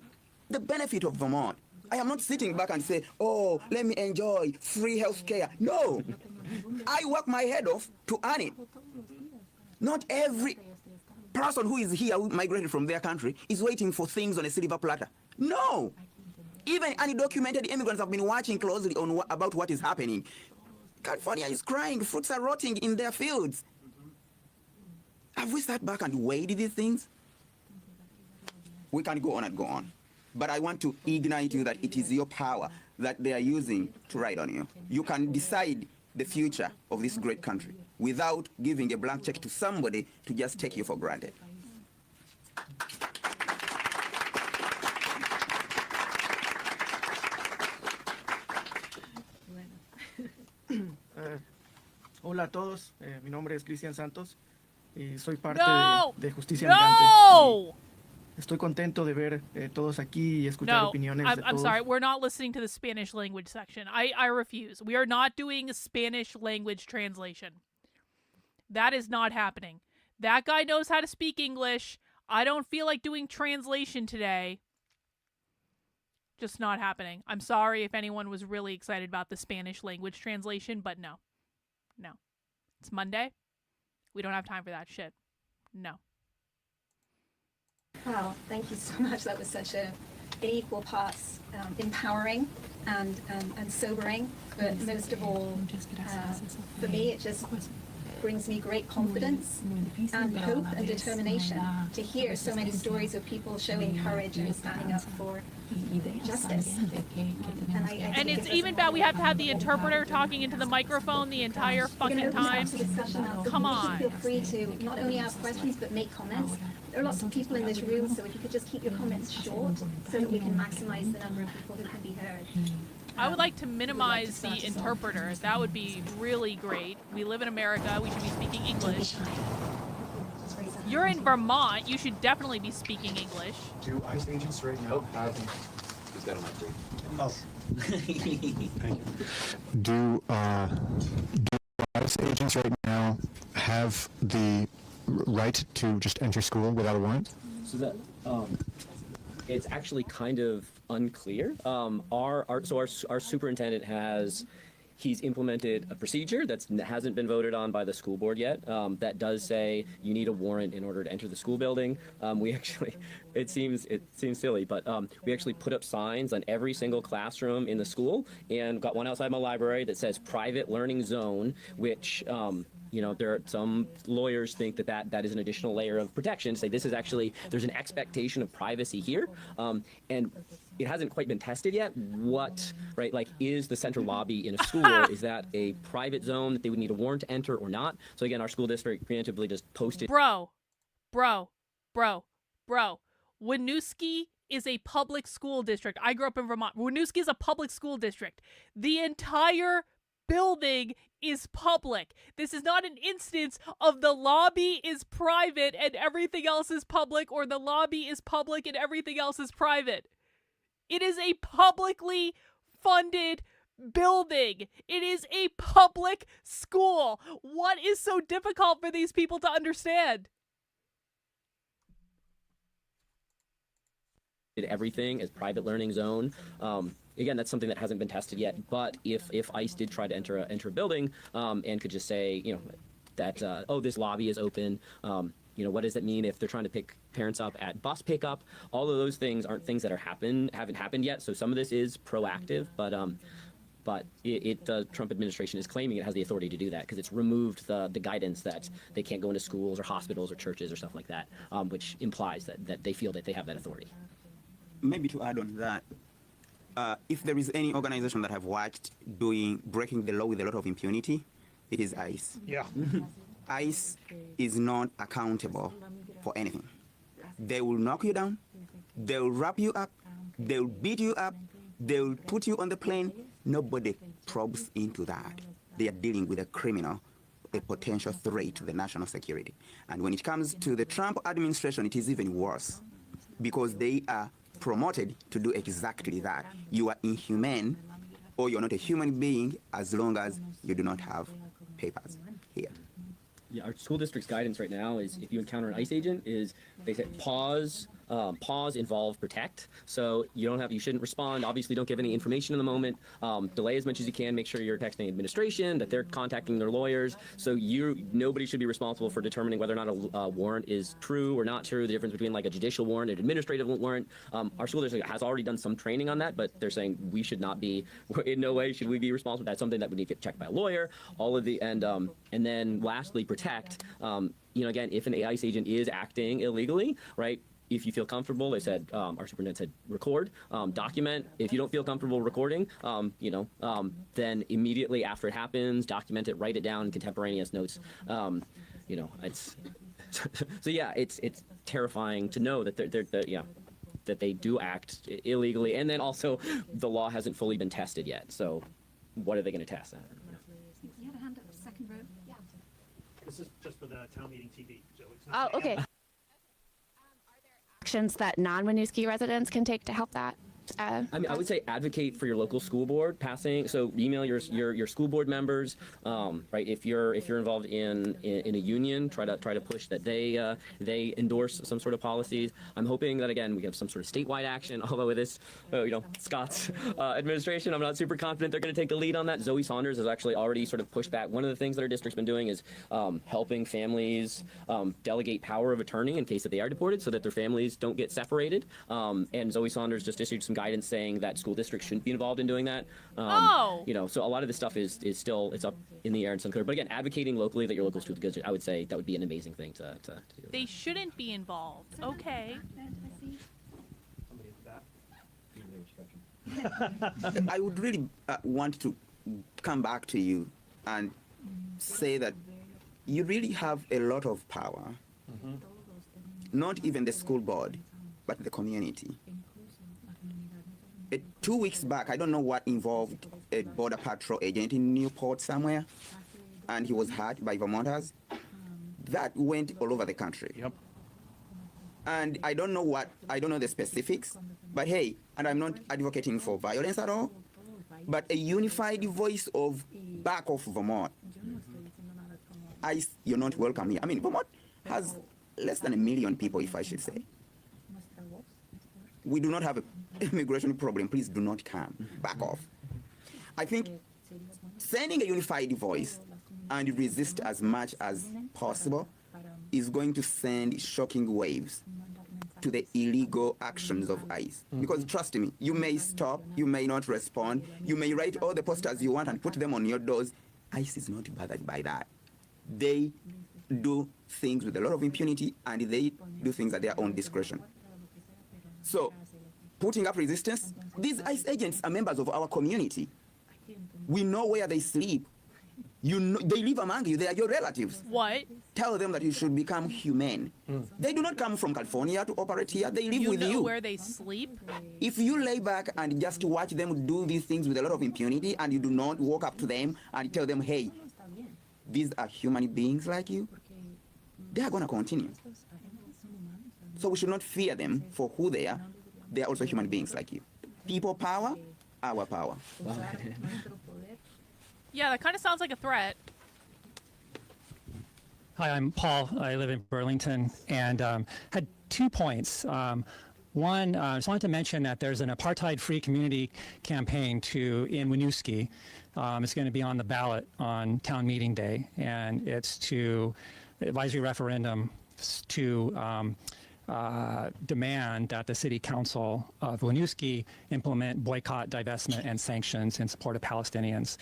the benefit of Vermont. I am not sitting back and say, oh, let me enjoy free health care. No, I work my head off to earn it. Not every person who is here, who migrated from their country, is waiting for things on a silver platter. No. Even undocumented immigrants have been watching closely on about what is happening. California is crying. Fruits are rotting in their fields. Have we sat back and weighed these things? We can go on and go on. But I want to ignite you that it is your power that they are using to ride on you. You can decide the future of this great country without giving a blank check to somebody to just take you for granted. Hola a todos, mi nombre es Cristian Santos y soy parte de Justicia No! Estoy contento de ver todos aquí y escuchar opiniones de todos. I'm sorry, we're not listening to the Spanish language section. I refuse. We are not doing a Spanish language translation. That is not happening. That guy knows how to speak English. I don't feel like doing translation today. Just not happening. I'm sorry if anyone was really excited about the Spanish language translation, but no. No. It's Monday. We don't have time for that shit. No. Wow, thank you so much. That was such an equal parts empowering and sobering, but most of all, for me, it just brings me great confidence and hope and determination to hear so many stories of people showing courage and standing up for justice. And it's even bad we have to have the interpreter talking into the microphone the entire fucking time. Come on. Feel free to not only ask questions but make comments. There are lots of people in this room, so if you could just keep your comments short so that we can maximize the number of people who can be heard. I would like to minimize the interpreter. That would be really great. We live in America. We should be speaking English. You're in Vermont. You should definitely be speaking English. Do ICE agents right now have... Is that on my screen? Oh. Thank you. Do ICE agents right now have the right to just enter school without a warrant? So that, it's actually kind of unclear. Our superintendent he's implemented a procedure that hasn't been voted on by the school board yet. That does say you need a warrant in order to enter the school building. We actually, it seems silly, but we actually put up signs on every single classroom in the school, and got one outside my library that says "Private Learning Zone," which. There are some lawyers think that is an additional layer of protection. Say this is actually, there's an expectation of privacy here, and it hasn't quite been tested yet. Right? Like, is the central lobby in a school, is that a private zone that they would need a warrant to enter or not? So again, our school district preemptively just posted. Bro. Winooski is a public school district. I grew up in Vermont. Winooski is a public school district. The entire building is public. This is not an instance of the lobby is private and everything else is public, or the lobby is public and everything else is private. It is a publicly funded building. It is a public school. What is so difficult for these people to understand? Everything as private learning zone. Again, that's something that hasn't been tested yet. But if ICE did try to enter a building and could just say, that this lobby is open. What does that mean if they're trying to pick parents up at bus pickup? All of those things aren't things that haven't happened yet. So some of this is proactive, but the Trump administration is claiming it has the authority to do that because it's removed the guidance that they can't go into schools or hospitals or churches or stuff like that, which implies that they feel that they have that authority. Maybe to add on that, if there is any organization that have watched breaking the law with a lot of impunity, it is ICE. Yeah. ICE is not accountable for anything. They will knock you down, they'll wrap you up, they'll beat you up, they'll put you on the plane. Nobody probes into that. They are dealing with a criminal, a potential threat to the national security. And when it comes to the Trump administration, it is even worse because they are promoted to do exactly that. You are inhumane, or you're not a human being as long as you do not have papers here. Yeah, our school district's guidance right now is if you encounter an ICE agent, they say pause, involve, protect. So you shouldn't respond. Obviously, don't give any information in the moment. Delay as much as you can. Make sure you're texting administration, that they're contacting their lawyers. So nobody should be responsible for determining whether or not a warrant is true or not true. The difference between like a judicial warrant and administrative warrant. Our school district has already done some training on that, but they're saying we should not be. In no way should we be responsible. That's something that would need to get checked by a lawyer. And then lastly, protect. Again, if an ICE agent is acting illegally, right? If you feel comfortable, they said, our superintendent said, record, document. If you don't feel comfortable recording, then immediately after it happens, document it, write it down, contemporaneous notes. It's so yeah, it's terrifying to know that that they do act illegally, and then also the law hasn't fully been tested yet. So, what are they going to test? You had a hand up, second row. Yeah. This is just for the town meeting TV. So it's not okay. Actions that non-Winooski residents can take to help that? I would say advocate for your local school board passing. So email your school board members, right? If you're involved in a union, try to push that they endorse some sort of policies. I'm hoping that again we have some sort of statewide action. Although with this, Scott's administration, I'm not super confident they're going to take the lead on that. Zoe Saunders has actually already sort of pushed back. One of the things that our district's been doing is helping families delegate power of attorney in case that they are deported, so that their families don't get separated. And Zoe Saunders just issued some guidance saying that school districts shouldn't be involved in doing that. So a lot of this stuff is still, it's up in the air and it's unclear. But again, advocating locally that your local school district, I would say that would be an amazing thing to do. They shouldn't be involved. Okay. I would really want to come back to you and say that you really have a lot of power. Mm-hmm. Not even the school board, but the community. 2 weeks back, I don't know what involved a border patrol agent in Newport somewhere, and he was hurt by Vermonters. That went all over the country. Yep. And I don't know the specifics, but hey, and I'm not advocating for violence at all, but a unified voice of back of Vermont. You're not welcome here. I mean, Vermont has less than 1 million people, if I should say. we do not have an immigration problem. Please do not come. Back off. I think sending a unified voice and resist as much as possible is going to send shocking waves to the illegal actions of ICE. Because trust me, you may stop, you may not respond, you may write all the posters you want and put them on your doors. ICE is not bothered by that. They do things with a lot of impunity, and they do things at their own discretion. So, putting up resistance, these ICE agents are members of our community. We know where they sleep. You know, they live among you. They are your relatives. What? Tell them that you should become humane. They do not come from California to operate here. They live with you. You know where they sleep? If you lay back and just watch them do these things with a lot of impunity, and you do not walk up to them and tell them, hey, these are human beings like you, they are going to continue. So we should not fear them for who they are. They are also human beings like you. People power, our power. Yeah, that kind of sounds like a threat. Hi, I'm Paul. I live in Burlington, and had 2 points. One, I just wanted to mention that there's an apartheid-free community campaign in Winooski. It's going to be on the ballot on town meeting day, and it's to advisory referendum to demand that the City Council of Winooski implement boycott, divestment, and sanctions in support of Palestinians.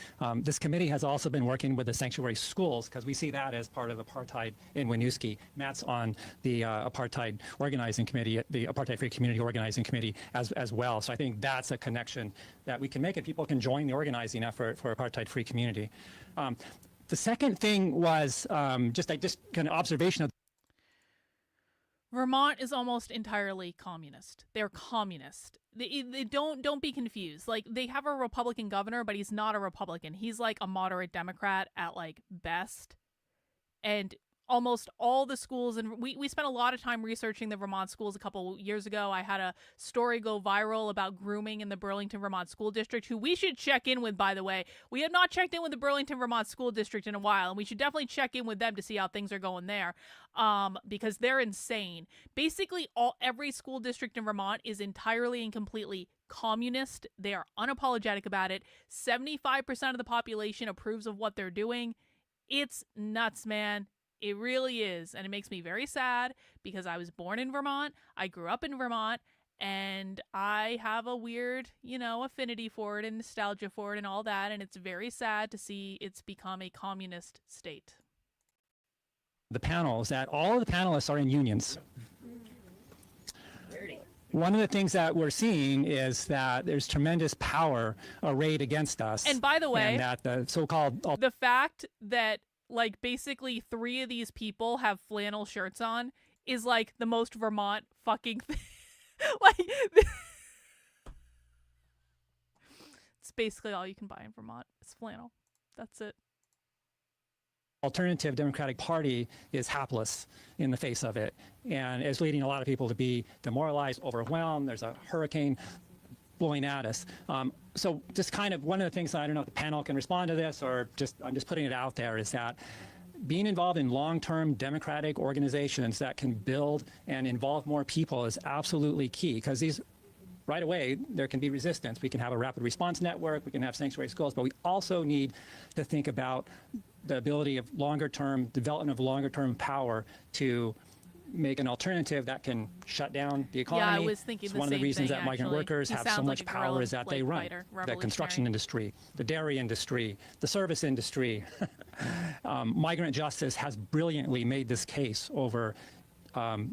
This committee has also been working with the sanctuary schools because we see that as part of apartheid in Winooski. Matt's on the apartheid organizing committee, the apartheid-free community organizing committee as well. So I think that's a connection that we can make, and people can join the organizing effort for apartheid-free community. The second thing was just kind of observation of Vermont is almost entirely communist. They're communist. They don't be confused. Like, they have a Republican governor, but he's not a Republican. He's like a moderate Democrat at like best. And almost all the schools, and we spent a lot of time researching the Vermont schools a couple years ago. I had a story go viral about grooming in the Burlington, Vermont School District, who we should check in with, by the way. We have not checked in with the Burlington, Vermont School District in a while, and we should definitely check in with them to see how things are going there, because they're insane. Basically, every school district in Vermont is entirely and completely communist. They are unapologetic about it. 75% of the population approves of what they're doing. It's nuts, man. It really is. And it makes me very sad because I was born in Vermont. I grew up in Vermont, and I have a weird, affinity for it and nostalgia for it and all that. And it's very sad to see it's become a communist state. the panels that all of the panelists are in unions. One of the things that we're seeing is that there's tremendous power arrayed against us. And by the way, and that the so-called the fact that like basically 3 of these people have flannel shirts on is like the most Vermont fucking thing. Like it's basically all you can buy in Vermont. It's flannel. That's it. Alternative Democratic Party is hapless in the face of it and is leading a lot of people to be demoralized, overwhelmed. There's a hurricane blowing at us. So just kind of one of the things that I don't know if the panel can respond to this or just I'm just putting it out there is that being involved in long-term democratic organizations that can build and involve more people is absolutely key because these right away, there can be resistance. We can have a rapid response network, we can have sanctuary schools, but we also need to think about the ability of longer-term development of longer-term power to make an alternative that can shut down the economy. Yeah, I was thinking it's one of the reasons that migrant workers he have so much power is that they run the construction industry, the dairy industry, the service industry. Migrant Justice has brilliantly made this case over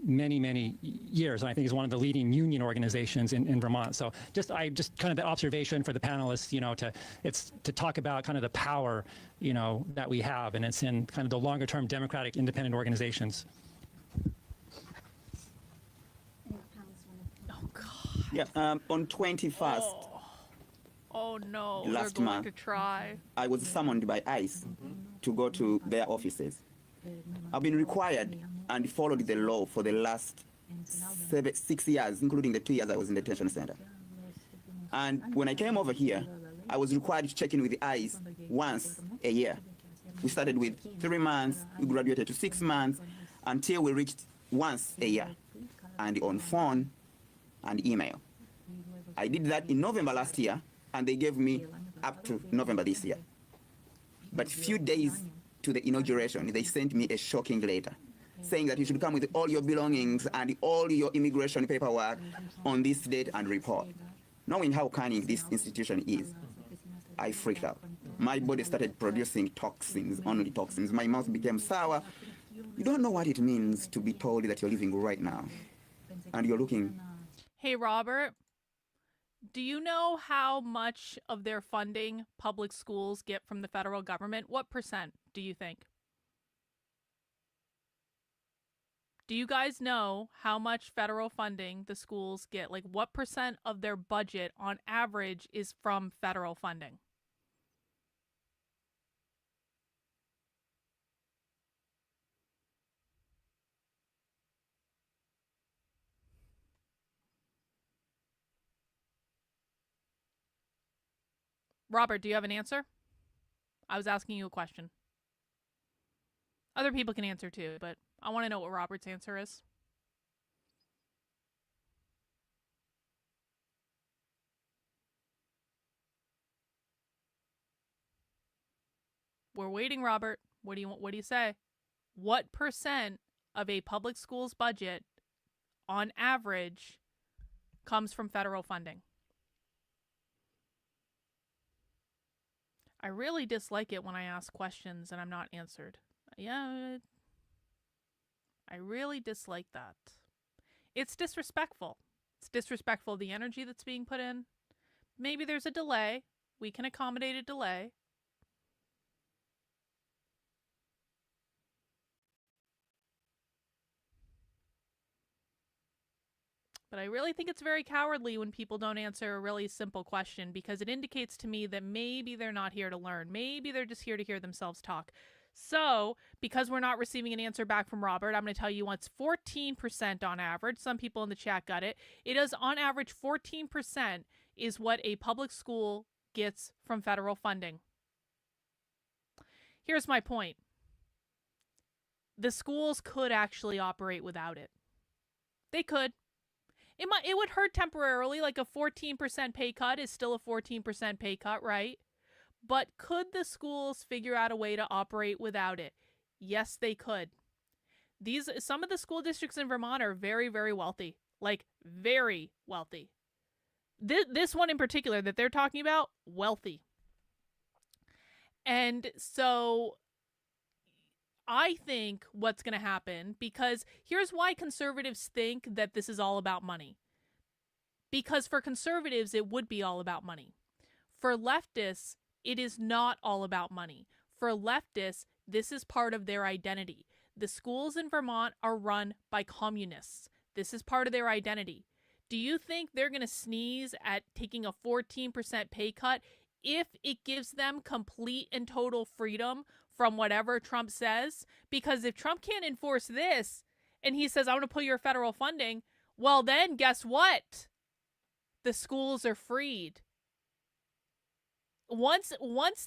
many years, and I think is one of the leading union organizations in Vermont. So just kind of the observation for the panelists, you know, to talk about kind of the power, you know, that we have, and it's in kind of the longer term democratic independent organizations. Oh God. Yeah, on 21st. Oh no, last they're going month, to try. I was summoned by ICE to go to their offices. I've been required and followed the law for the last 6 years, including the 2 years I was in the detention center. And when I came over here, I was required to check in with the ICE once a year. We started with 3 months, we graduated to 6 months, until we reached once a year. And on phone, and email. I did that in November last year, and they gave me up to November this year. But few days to the inauguration, they sent me a shocking letter saying that you should come with all your belongings and all your immigration paperwork on this date and report. Knowing how cunning this institution is, I freaked out. My body started producing toxins, only toxins. My mouth became sour. You don't know what it means to be told that you're living right now. And you're looking. Hey, Robert, do you know how much of their funding public schools get from the federal government? What percent do you think? Do you guys know how much federal funding the schools get? Like, what percent of their budget on average is from federal funding? Robert, do you have an answer? I was asking you a question. Other people can answer too, but I want to know what Robert's answer is. We're waiting, Robert. What do you say? What percent of a public school's budget on average comes from federal funding? I really dislike it when I ask questions and I'm not answered. Yeah, I really dislike that. It's disrespectful. It's disrespectful the energy that's being put in. Maybe there's a delay. We can accommodate a delay. But I really think it's very cowardly when people don't answer a really simple question, because it indicates to me that maybe they're not here to learn. Maybe they're just here to hear themselves talk. So, because we're not receiving an answer back from Robert, I'm going to tell you once 14% on average. Some people in the chat got it. It is on average 14% is what a public school gets from federal funding. Here's my point. The schools could actually operate without it. They could. It would hurt temporarily, like a 14% pay cut is still a 14% pay cut, right? But could the schools figure out a way to operate without it? Yes, they could. Some of the school districts in Vermont are very, very wealthy, like very wealthy. This one in particular that they're talking about, wealthy. And so I think what's going to happen, because here's why conservatives think that this is all about money. Because for conservatives, it would be all about money. For leftists, it is not all about money. For leftists, this is part of their identity. The schools in Vermont are run by communists. This is part of their identity. Do you think they're going to sneeze at taking a 14% pay cut if it gives them complete and total freedom from whatever Trump says? Because if Trump can't enforce this and he says, I want to pull your federal funding, well then guess what? The schools are freed. Once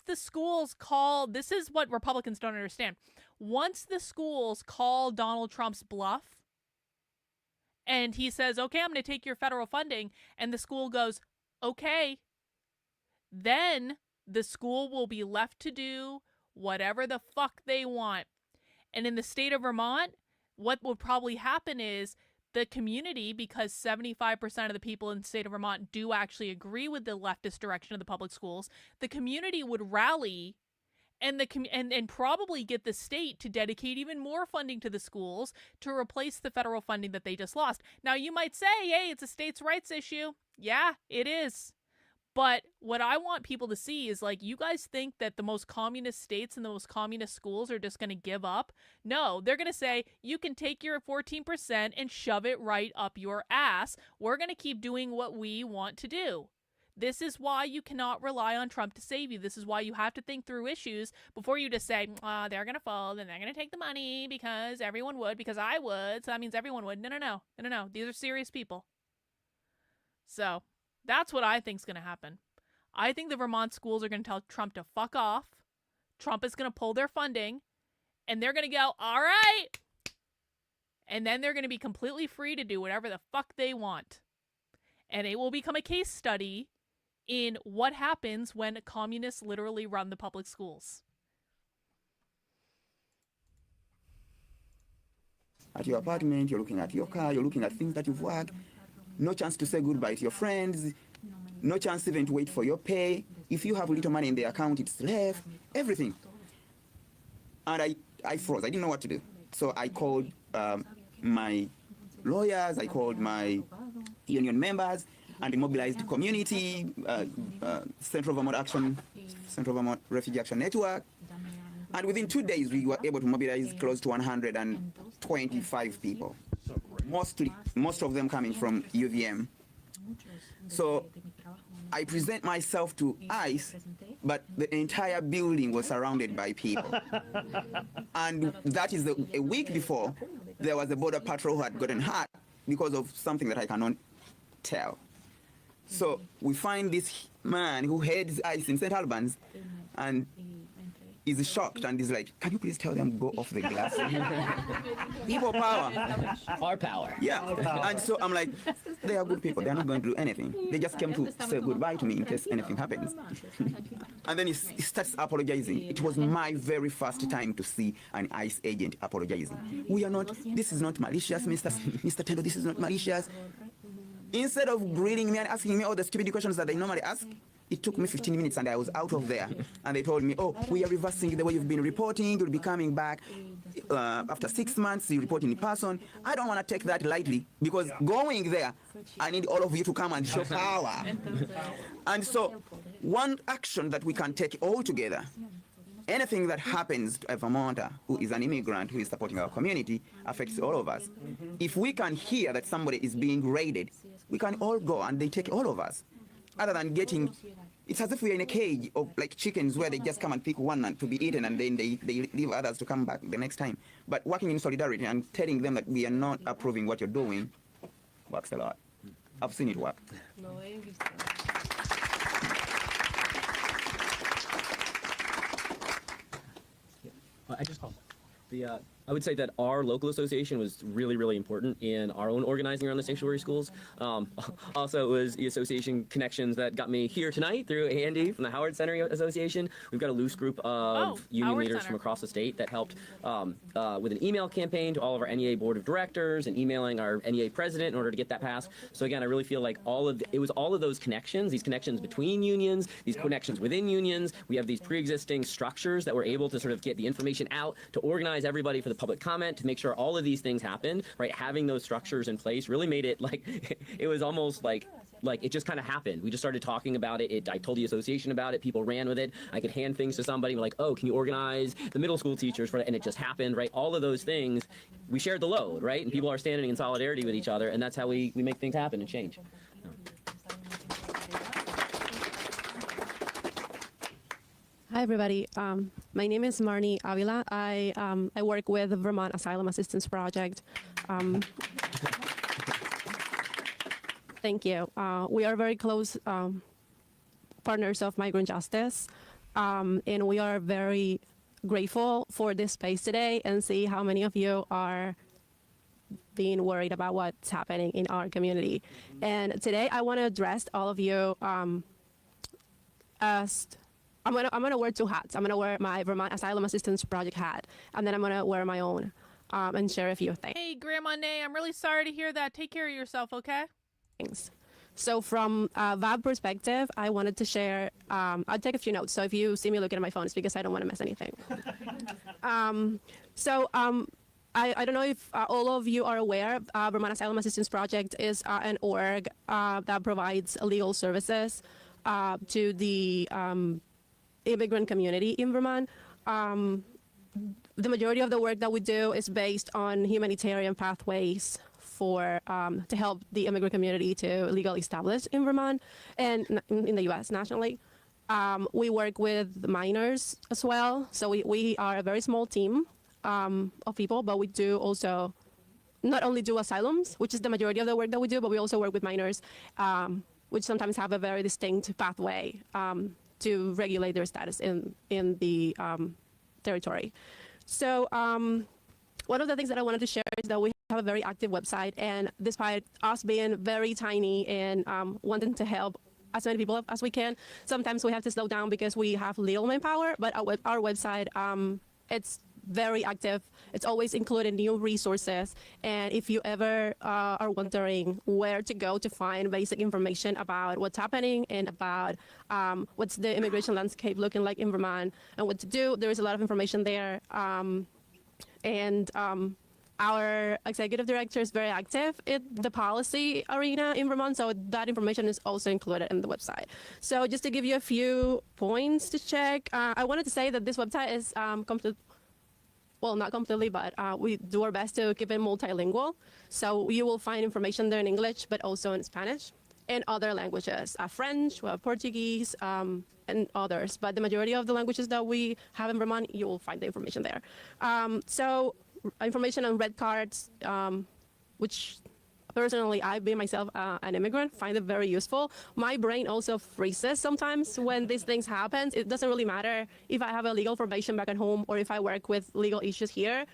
the schools call, this is what Republicans don't understand. Once the schools call Donald Trump's bluff and he says, okay, I'm going to take your federal funding, and the school goes, okay, then the school will be left to do whatever the fuck they want. And in the state of Vermont, what will probably happen is the community, because 75% of the people in the state of Vermont do actually agree with the leftist direction of the public schools, the community would rally and probably get the state to dedicate even more funding to the schools to replace the federal funding that they just lost. Now, you might say, hey, it's a states' rights issue. Yeah, it is. But what I want people to see is, like, you guys think that the most communist states and the most communist schools are just going to give up? No, they're going to say, you can take your 14% and shove it right up your ass. We're going to keep doing what we want to do. This is why you cannot rely on Trump to save you. This is why you have to think through issues before you just say, they're going to fold and they're going to take the money because everyone would, because I would, so that means everyone would. No. These are serious people. So that's what I think is going to happen. I think the Vermont schools are going to tell Trump to fuck off. Trump is going to pull their funding, and they're going to go, all right. And then they're going to be completely free to do whatever the fuck they want. and it will become a case study in what happens when communists literally run the public schools. At your apartment, you're looking at your car, you're looking at things that you've worked, no chance to say goodbye to your friends, no chance even to wait for your pay. If you have little money in the account, it's left, everything. And I froze, I didn't know what to do. So I called my lawyers, I called my union members, and the mobilized community, Central Vermont Refugee Action Network. And within 2 days, we were able to mobilize close to 125 people. Most of them coming from UVM. So I present myself to ICE, but the entire building was surrounded by people. And that is a week before, there was a border patrol who had gotten hurt because of something that I cannot tell. So we find this man who heads ICE in St. Albans, and is shocked and is like, can you please tell them go off the glass? People power. Our power. Yeah. And so I'm like, they are good people. They're not going to do anything. They just came to say goodbye to me in case anything happens. And then he starts apologizing. It was my very first time to see an ICE agent apologizing. We are not, this is not malicious, Mr. Tendo, this is not malicious. Instead of greeting me and asking me all the stupid questions that they normally ask, it took me 15 minutes and I was out of there. And they told me, oh, we are reversing the way you've been reporting. You'll be coming back after 6 months. You report in person. I don't want to take that lightly because going there, I need all of you to come and show power. And so one action that we can take all together, anything that happens to a Vermonter who is an immigrant who is supporting our community affects all of us. If we can hear that somebody is being raided, we can all go and they take all of us. Other than getting, it's as if we're in a cage of like chickens where they just come and pick one to be eaten and then they leave others to come back the next time. But working in solidarity and telling them that we are not approving what you're doing works a lot. I've seen it work. I would say that our local association was really, really important in our own organizing around the sanctuary schools. Also, it was the association connections that got me here tonight through Andy from the Howard Center Association. We've got a loose group of union Howard leaders Center. from across the state that helped with an email campaign to all of our NEA board of directors and emailing our NEA president in order to get that passed. So again, I really feel like it was all of those connections, these connections between unions, these connections within unions. We have these pre-existing structures that were able to sort of get the information out, to organize everybody for the public comment, to make sure all of these things happened, right? Having those structures in place really made it like, it was almost like it just kind of happened. We just started talking about it. I told the association about it. People ran with it. I could hand things to somebody. We're like, oh, can you organize the middle school teachers for it? And it just happened, right? All of those things, we shared the load, right? And people are standing in solidarity with each other. And that's how we make things happen and change. Hi, everybody. My name is Marnie Avila. I work with the Vermont Asylum Assistance Project. Thank you. We are very close partners of Migrant Justice, and we are very grateful for this space today and see how many of you are being worried about what's happening in our community. And today I want to address all of you as I'm gonna wear two hats. I'm gonna wear my Vermont Asylum Assistance Project hat, and then I'm gonna wear my own and share a few things. Hey, Grandma Nay, I'm really sorry to hear that. Take care of yourself, okay? So from a VAB perspective, I wanted to share, I'll take a few notes. So if you see me looking at my phone, it's because I don't want to miss anything. I don't know if all of you are aware, Vermont Asylum Assistance Project is an org that provides legal services to the immigrant community in Vermont. The majority of the work that we do is based on humanitarian pathways for to help the immigrant community to legally establish in Vermont and in the U.S. nationally. We work with minors as well. So we are a very small team of people, but we do also not only do asylums, which is the majority of the work that we do, but we also work with minors, which sometimes have a very distinct pathway to regulate their status in the territory. So one of the things that I wanted to share is that we have a very active website, and despite us being very tiny and wanting to help as many people as we can, sometimes we have to slow down because we have little manpower. But our website, it's very active. It's always including new resources. And if you ever are wondering where to go to find basic information about what's happening and about what's the immigration landscape looking like in Vermont and what to do, there is a lot of information there. Our executive director is very active in the policy arena in Vermont, so that information is also included in the website. So just to give you a few points to check, I wanted to say that this website is well, not completely, but we do our best to keep it multilingual. So you will find information there in English, but also in Spanish and other languages, French, Portuguese, and others. But the majority of the languages that we have in Vermont, you will find the information there. So information on red cards, which personally, I, being myself an immigrant, find it very useful. My brain also freezes sometimes when these things happen. It doesn't really matter if I have a legal formation back at home or if I work with legal issues here.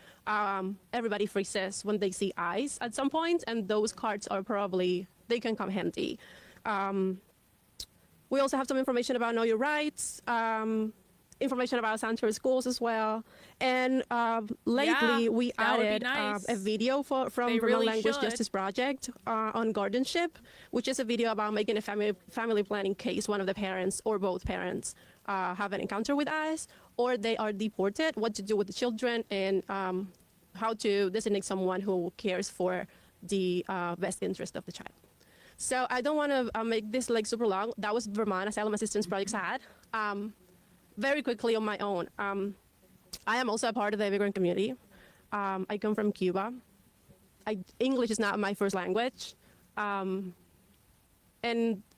Everybody freezes when they see eyes at some point, and those cards are probably, they can come handy. We also have some information about Know Your Rights, information about sanctuary schools as well. And lately, we added a video from Vermont Language Justice Project on guardianship, which is a video about making a family planning case. One of the parents or both parents have an encounter with ICE, or they are deported, what to do with the children, and how to designate someone who cares for the best interest of the child. So I don't want to make this like super long. That was Vermont Asylum Assistance Project's ad. Very quickly on my own, I am also a part of the immigrant community. I come from Cuba. English is not my first language. And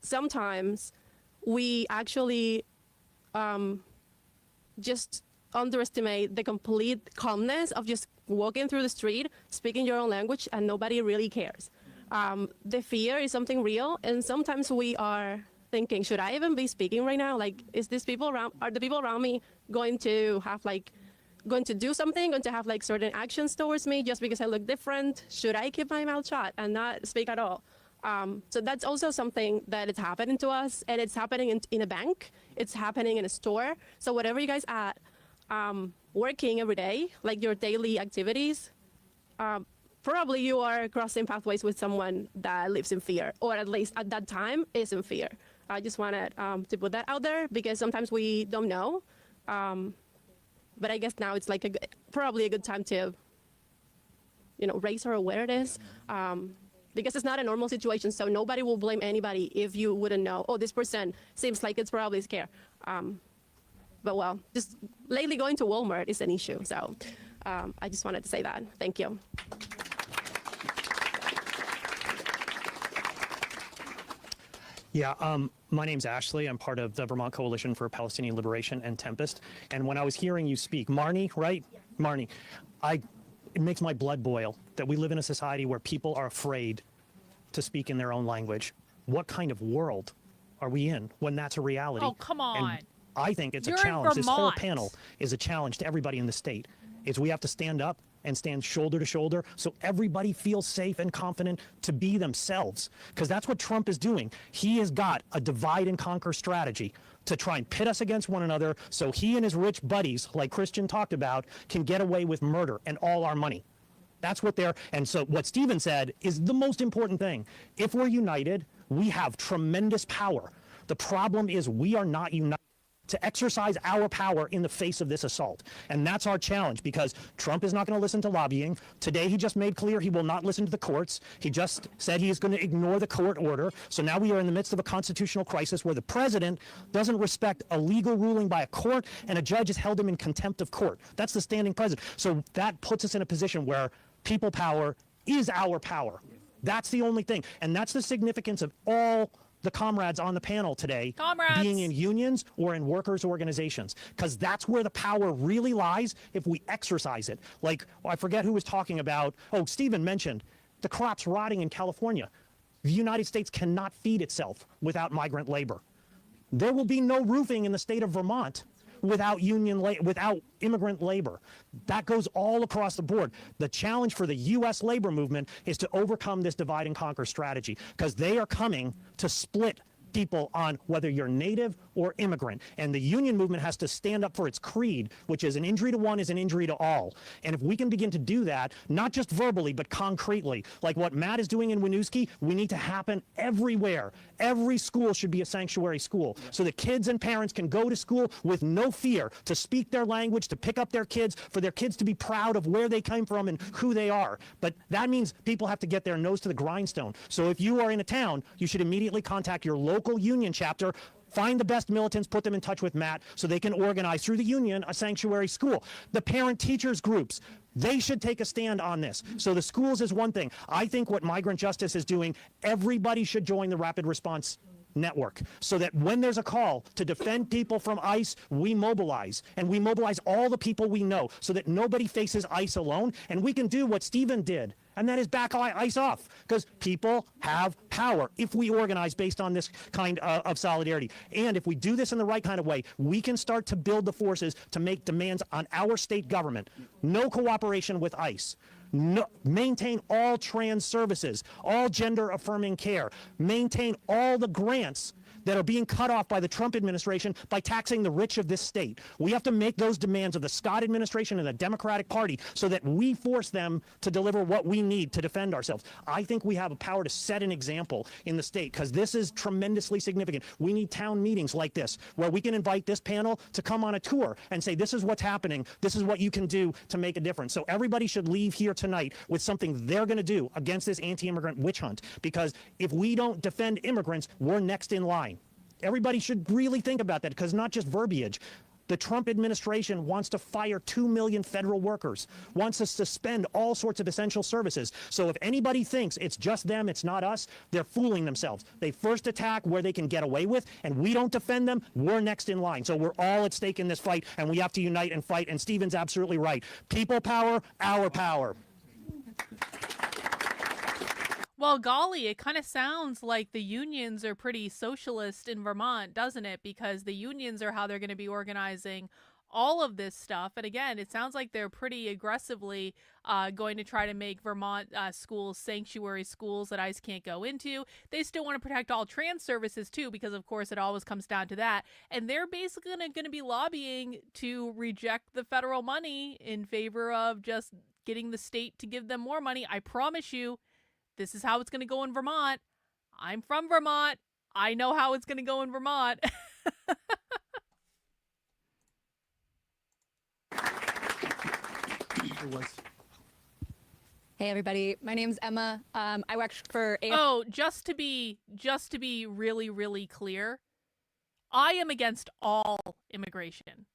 sometimes we actually just underestimate the complete calmness of just walking through the street, speaking your own language, and nobody really cares. The fear is something real, and sometimes we are thinking, should I even be speaking right now? Like, are the people around me going to do something, going to have like certain actions towards me just because I look different? Should I keep my mouth shut and not speak at all? So that's also something that is happening to us, and it's happening in a bank, it's happening in a store. So whatever you guys are working every day, like your daily activities, probably you are crossing pathways with someone that lives in fear, or at least at that time is in fear. I just wanted to put that out there because sometimes we don't know. But I guess now it's like probably a good time to, raise our awareness. Because it's not a normal situation, so nobody will blame anybody if you wouldn't know, oh, this person seems like it's probably scared. But well, just lately going to Walmart is an issue. So I just wanted to say that. Thank you. Yeah, my name's Ashley. I'm part of the Vermont Coalition for Palestinian Liberation and Tempest. And when I was hearing you speak, Marnie, right? Yeah. Marnie, it makes my blood boil that we live in a society where people are afraid to speak in their own language. What kind of world are we in when that's a reality? Oh, come on. And I think it's a challenge. This whole panel is a challenge to everybody in the state. We have to stand up and stand shoulder to shoulder so everybody feels safe and confident to be themselves. Because that's what Trump is doing. He has got a divide and conquer strategy to try and pit us against one another so he and his rich buddies, like Christian talked about, can get away with murder and all our money. That's what and so what Stephen said is the most important thing. If we're united, we have tremendous power. The problem is we are not united to exercise our power in the face of this assault. And that's our challenge, because Trump is not going to listen to lobbying. Today, he just made clear he will not listen to the courts. He just said he is going to ignore the court order. So now we are in the midst of a constitutional crisis where the president doesn't respect a legal ruling by a court, and a judge has held him in contempt of court. That's the standing president. So that puts us in a position where people power is our power. That's the only thing. And that's the significance of all the comrades on the panel today being in unions or in workers' organizations, because that's where the power really lies if we exercise it. Like, I forget who was talking about, Stephen mentioned the crops rotting in California. The United States cannot feed itself without migrant labor. There will be no roofing in the state of Vermont without without immigrant labor. That goes all across the board. The challenge for the U.S. labor movement is to overcome this divide and conquer strategy, because they are coming to split people on whether you're native or immigrant. And the union movement has to stand up for its creed, which is an injury to one is an injury to all. And if we can begin to do that, not just verbally, but concretely, like what Matt is doing in Winooski, we need to happen everywhere. Every school should be a sanctuary school so that kids and parents can go to school with no fear to speak their language, to pick up their kids, for their kids to be proud of where they came from and who they are. But that means people have to get their nose to the grindstone. So if you are in a town, you should immediately contact your local union chapter, find the best militants, put them in touch with Matt so they can organize through the union a sanctuary school. The parent-teachers groups, they should take a stand on this. So the schools is one thing. I think what Migrant Justice is doing, everybody should join the Rapid Response Network so that when there's a call to defend people from ICE, we mobilize. And we mobilize all the people we know so that nobody faces ICE alone. And we can do what Stephen did, and that is back ICE off, because people have power if we organize based on this kind of solidarity. And if we do this in the right kind of way, we can start to build the forces to make demands on our state government. No cooperation with ICE. No, maintain all trans services, all gender affirming care, maintain all the grants that are being cut off by the Trump administration by taxing the rich of this state. We have to make those demands of the Scott administration and the Democratic Party so that we force them to deliver what we need to defend ourselves. I think we have a power to set an example in the state, because this is tremendously significant. We need town meetings like this where we can invite this panel to come on a tour and say, this is what's happening, this is what you can do to make a difference. So everybody should leave here tonight with something they're going to do against this anti-immigrant witch hunt, because if we don't defend immigrants, we're next in line. Everybody should really think about that, because not just verbiage. The Trump administration wants to fire 2 million federal workers, wants to suspend all sorts of essential services. So if anybody thinks it's just them, it's not us, they're fooling themselves. They first attack where they can get away with, and we don't defend them, we're next in line. So we're all at stake in this fight, and we have to unite and fight. And Stephen's absolutely right. People power, our power. Well, golly, it kind of sounds like the unions are pretty socialist in Vermont, doesn't it? Because the unions are how they're going to be organizing all of this stuff. And again, it sounds like they're pretty aggressively going to try to make Vermont schools sanctuary schools that ICE can't go into. They still want to protect all trans services too, because of course it always comes down to that. And they're basically going to be lobbying to reject the federal money in favor of just getting the state to give them more money. I promise you, this is how it's going to go in Vermont. I'm from Vermont. I know how it's going to go in Vermont. Hey everybody, my name's Emma. I work for just to be really, really clear, I am against all immigration.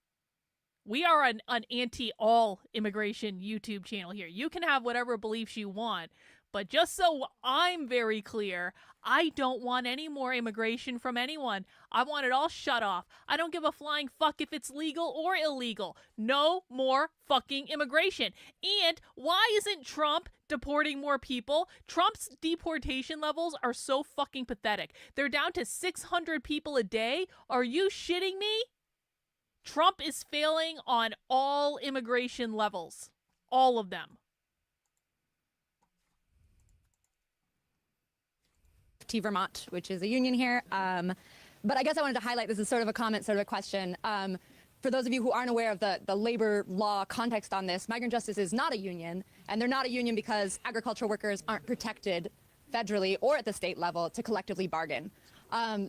We are an anti-all immigration YouTube channel here. You can have whatever beliefs you want, but just so I'm very clear, I don't want any more immigration from anyone. I want it all shut off. I don't give a flying fuck if it's legal or illegal. No more fucking immigration. And why isn't Trump deporting more people? Trump's deportation levels are so fucking pathetic. They're down to 600 people a day. Are you shitting me? Trump is failing on all immigration levels. All of them. Vermont, which is a union here. But I guess I wanted to highlight, this is sort of a comment, sort of a question. For those of you who aren't aware of the labor law context on this, Migrant Justice is not a union, and they're not a union because agricultural workers aren't protected federally or at the state level to collectively bargain.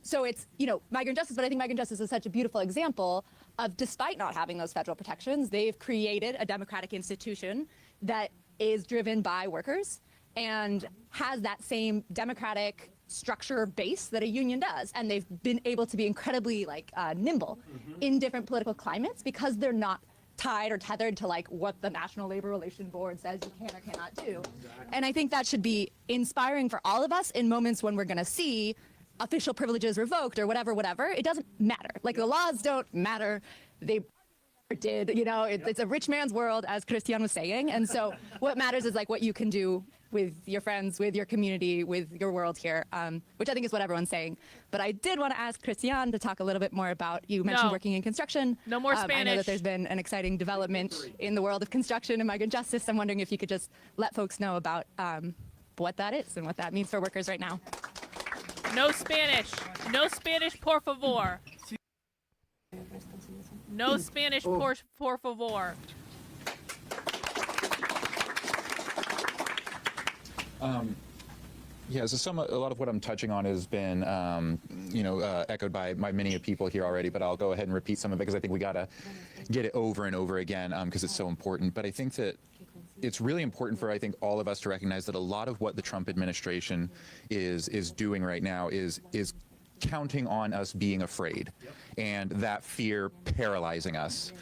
So it's, Migrant Justice, but I think Migrant Justice is such a beautiful example of, despite not having those federal protections, they've created a democratic institution that is driven by workers and has that same democratic structure base that a union does. And they've been able to be incredibly nimble in different political climates because they're not tied or tethered to what the National Labor Relations Board says you can or cannot do. And I think that should be inspiring for all of us in moments when we're going to see official privileges revoked or whatever. It doesn't matter. The laws don't matter. They did, it's a rich man's world, as Christian was saying. And so what matters is what you can do with your friends, with your community, with your world here, which I think is what everyone's saying. But I did want to ask Christian to talk a little bit more about, you mentioned working in construction. No more Spanish. I know that there's been an exciting development in the world of construction and migrant justice. I'm wondering if you could just let folks know about what that is and what that means for workers right now. No Spanish. No Spanish, por favor. No Spanish, por favor. Yeah, so a lot of what I'm touching on has been, echoed by many people here already, but I'll go ahead and repeat some of it because I think we got to get it over and over again because it's so important. But I think that it's really important for, I think, all of us to recognize that a lot of what the Trump administration is doing right now is counting on us being afraid and that fear paralyzing us.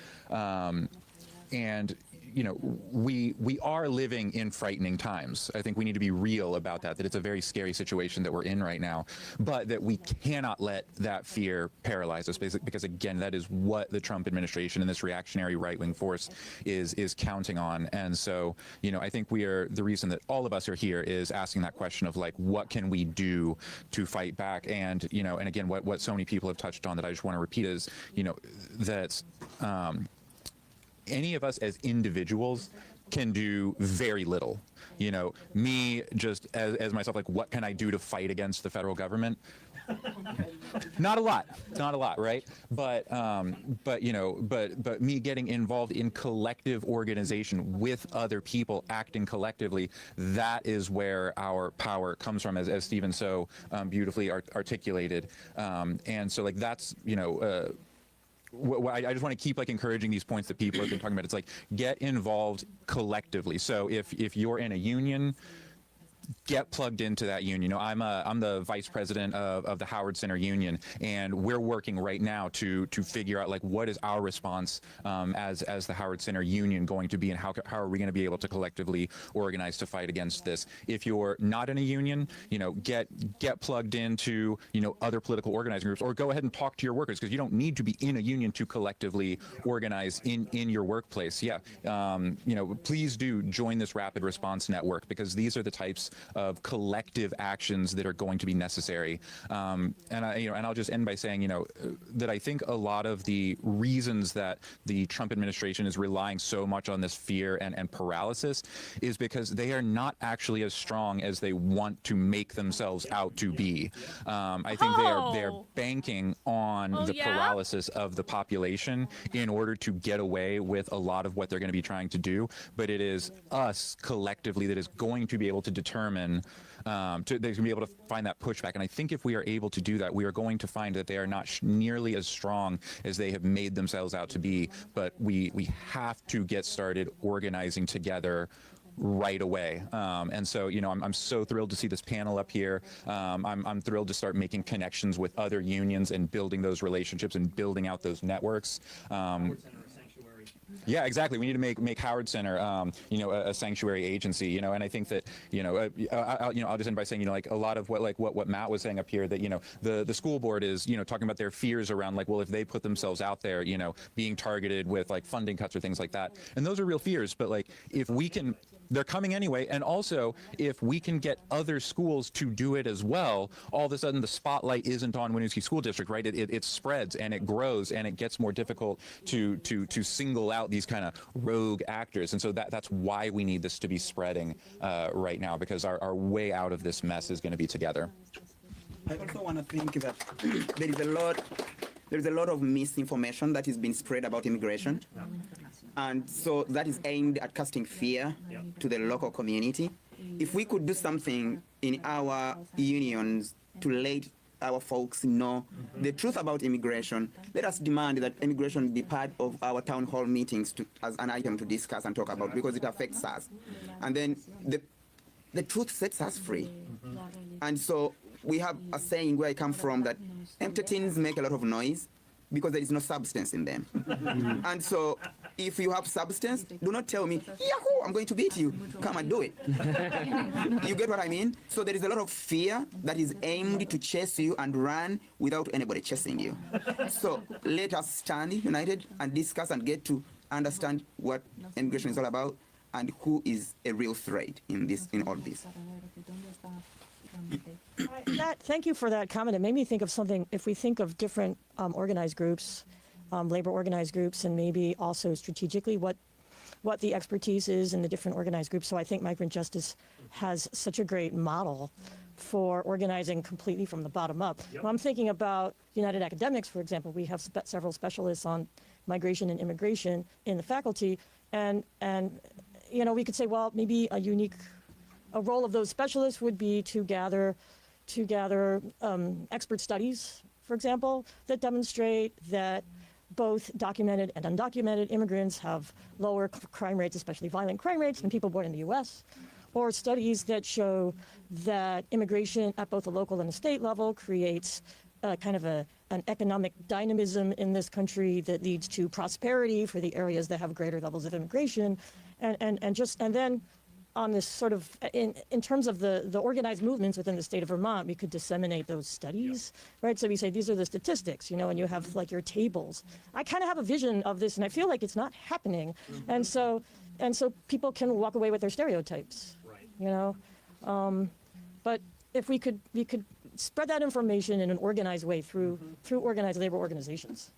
And we are living in frightening times. I think we need to be real about that it's a very scary situation that we're in right now, but that we cannot let that fear paralyze us, because again, that is what the Trump administration and this reactionary right-wing force is counting on. And so, I think the reason that all of us are here is asking that question of, like, what can we do to fight back? And, and again, what so many people have touched on that I just want to repeat is, that any of us as individuals can do very little. Me just as myself, like, what can I do to fight against the federal government? Not a lot, right? But me getting involved in collective organization with other people acting collectively, that is where our power comes from, as Stephen so beautifully articulated. And so, like, that's, I just want to keep, like, encouraging these points that people have been talking about. It's like, get involved collectively. So if you're in a union, get plugged into that union. I'm the vice president of the Howard Center Union, and we're working right now to figure out, like, what is our response as the Howard Center Union going to be, and how are we going to be able to collectively organize to fight against this. If you're not in a union, get plugged into other political organizing groups, or go ahead and talk to your workers, because you don't need to be in a union to collectively organize in your workplace. Yeah, please do join this rapid response network, because these are the types of collective actions that are going to be necessary. And I'll just end by saying, that I think a lot of the reasons that the Trump administration is relying so much on this fear and paralysis is because they are not actually as strong as they want to make themselves out to be. I think they're banking on the paralysis of the population in order to get away with a lot of what they're going to be trying to do. But it is us collectively that is going to be able to determine they're going to be able to find that pushback. And I think if we are able to do that, we are going to find that they are not nearly as strong as they have made themselves out to be. But we have to get started organizing together right away. And so, I'm so thrilled to see this panel up here. I'm thrilled to start making connections with other unions and building those relationships and building out those networks. Yeah, exactly. We need to make Howard Center, a sanctuary agency, and I think that, I'll just end by saying, like, a lot of what Matt was saying up here, that, the school board is, talking about their fears around, like, well, if they put themselves out there, being targeted with, like, funding cuts or things like that. And those are real fears. But, like, if we can, they're coming anyway. And also, if we can get other schools to do it as well, all of a sudden the spotlight isn't on Winooski School District, right? It spreads and it grows, and it gets more difficult to single out these kind of rogue actors. And so that's why we need this to be spreading right now, because our way out of this mess is going to be together. I also want to think that there's a lot of misinformation that is being spread about immigration. And so that is aimed at casting fear to the local community. If we could do something in our unions to let our folks know the truth about immigration, let us demand that immigration be part of our town hall meetings as an item to discuss and talk about, because it affects us. And then the truth sets us free. And so we have a saying where I come from that empty tins make a lot of noise because there is no substance in them. And so if you have substance, do not tell me, Yahoo, I'm going to beat you. Come and do it. You get what I mean? So there is a lot of fear that is aimed to chase you and run without anybody chasing you. So let us stand united and discuss and get to understand what immigration is all about, and who is a real threat in all this. Thank you for that comment. It made me think of something. If we think of different organized groups, labor organized groups, and maybe also strategically what the expertise is in the different organized groups. So I think Migrant Justice has such a great model for organizing completely from the bottom up. Yep. When I'm thinking about United Academics, for example, we have several specialists on migration and immigration in the faculty, and we could say, well, maybe a role of those specialists would be to gather expert studies, for example, that demonstrate that both documented and undocumented immigrants have lower crime rates, especially violent crime rates, than people born in the U.S., or studies that show that immigration at both the local and the state level creates kind of an economic dynamism in this country that leads to prosperity for the areas that have greater levels of immigration, and then on this sort of, in terms of the organized movements within the state of Vermont, we could disseminate those studies, right? So we say, these are the statistics, and you have like your tables. I kind of have a vision of this, and I feel like it's not happening. And so people can walk away with their stereotypes, but if we could spread that information in an organized way through organized labor organizations,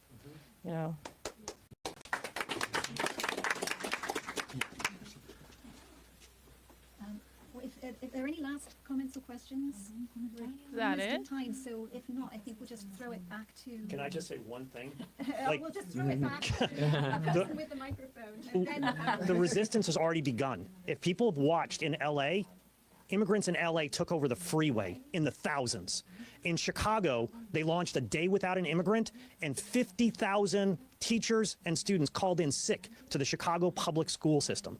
If there are any last comments or questions, Is that it? time, so if not, I think we'll just throw it back to. Can I just say one thing? We'll just throw it back to a person with the microphone. And then, The resistance has already begun. If people have watched in LA, immigrants in LA took over the freeway in the thousands. In Chicago, they launched a day without an immigrant, and 50,000 teachers and students called in sick to the Chicago public school system.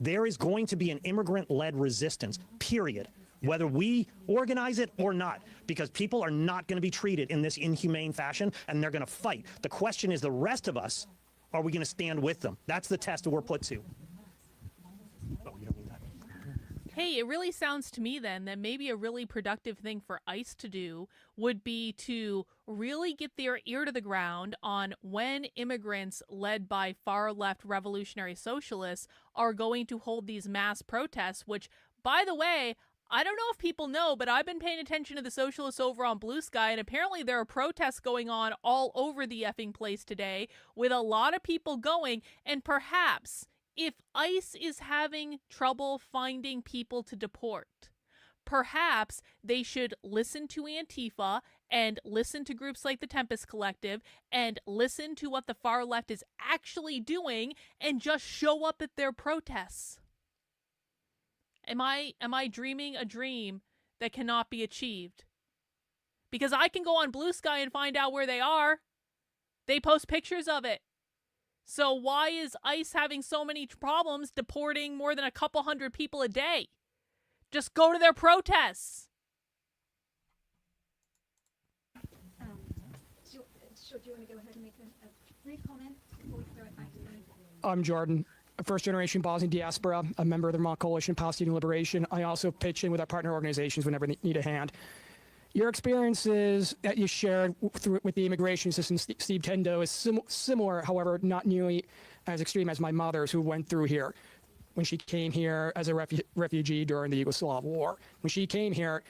There is going to be an immigrant-led resistance, period, whether we organize it or not, because people are not going to be treated in this inhumane fashion, and they're going to fight. The question is, the rest of us, are we going to stand with them? That's the test that we're put to. Oh, you don't need that. Hey, it really sounds to me then that maybe a really productive thing for ICE to do would be to really get their ear to the ground on when immigrants led by far-left revolutionary socialists are going to hold these mass protests, which, by the way, I don't know if people know, but I've been paying attention to the socialists over on Blue Sky, and apparently there are protests going on all over the effing place today with a lot of people going, and perhaps if ICE is having trouble finding people to deport, perhaps they should listen to Antifa and listen to groups like the Tempest Collective and listen to what the far left is actually doing and just show up at their protests. Am I dreaming a dream that cannot be achieved? Because I can go on Blue Sky and find out where they are. They post pictures of it. So why is ICE having so many problems deporting more than a couple hundred people a day? Just go to their protests. do you want to go ahead and make a brief comment before we throw it back to you? I'm Jordan, a first-generation Bosnian diaspora, a member of the Vermont Coalition Palestinian Liberation. I also pitch in with our partner organizations whenever they need a hand. Your experiences that you shared with the immigration system, Steve Tendo, is similar, however, not nearly as extreme as my mother's, who went through here when she came here as a refugee during the Yugoslav war. When she came here,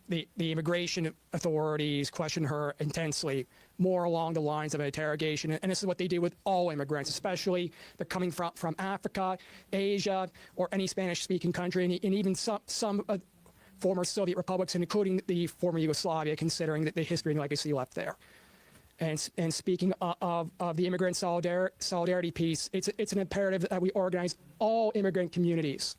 the immigration authorities questioned her intensely, more along the lines of an interrogation. And this is what they do with all immigrants, especially they're coming from Africa, Asia, or any Spanish-speaking country, and even some former Soviet republics, including the former Yugoslavia, considering the history and legacy left there. And speaking of the immigrant solidarity piece, it's an imperative that we organize all immigrant communities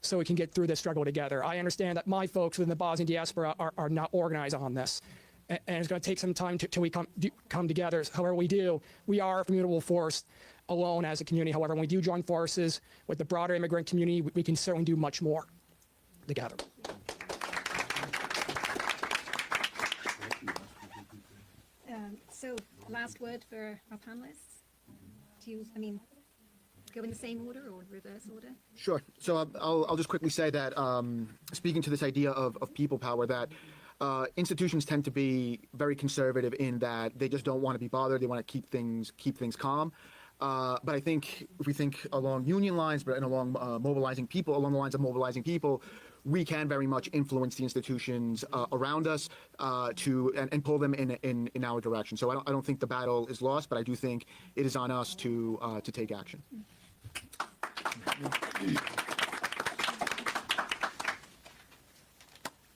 so we can get through this struggle together. I understand that my folks within the Bosnian diaspora are not organized on this, and it's going to take some time till we come together. However we do, we are a formidable force alone as a community. However, when we do join forces with the broader immigrant community, we can certainly do much more together. So, last word for our panelists. Go in the same order or reverse order? Sure. So I'll just quickly say that speaking to this idea of people power, that institutions tend to be very conservative in that they just don't want to be bothered. They want to keep things calm. But I think if we think along union lines, and along mobilizing people, along the lines of mobilizing people, we can very much influence the institutions around us and pull them in our direction. So I don't think the battle is lost, but I do think it is on us to take action.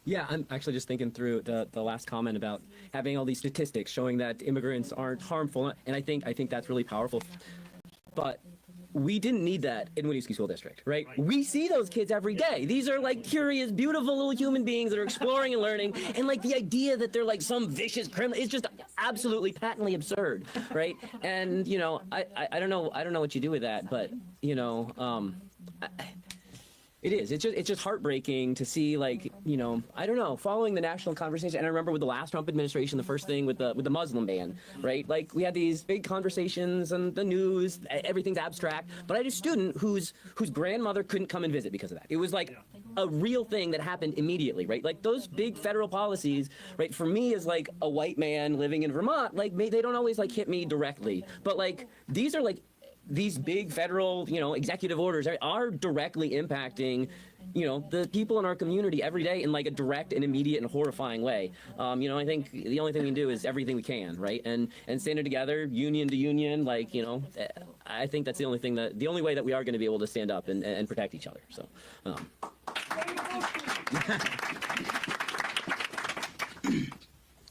Yeah, I'm actually just thinking through the last comment about having all these statistics showing that immigrants aren't harmful, and I think that's really powerful. But we didn't need that in Winooski School District, right? We see those kids every day. These are like curious, beautiful little human beings that are exploring and learning, and like the idea that they're like some vicious criminal is just absolutely patently absurd, right? And you know, I don't know what you do with that, but you know, it is. It's just heartbreaking to see, like, you know, I don't know, following the national conversation. And I remember with the last Trump administration, the first thing with the Muslim ban, right? Like, we had these big conversations and the news, everything's abstract. But I had a student whose grandmother couldn't come and visit because of that. It was like a real thing that happened immediately, right? Like those big federal policies, right? For me as like a white man living in Vermont, like they don't always like hit me directly, but like these are like these big federal, you know, executive orders are directly impacting, you know, the people in our community every day in like a direct and immediate and horrifying way. You know, I think the only thing we can do is everything we can, right? And standing together, union to union, like, you know, I think that's the only way that we are going to be able to stand up and protect each other. So.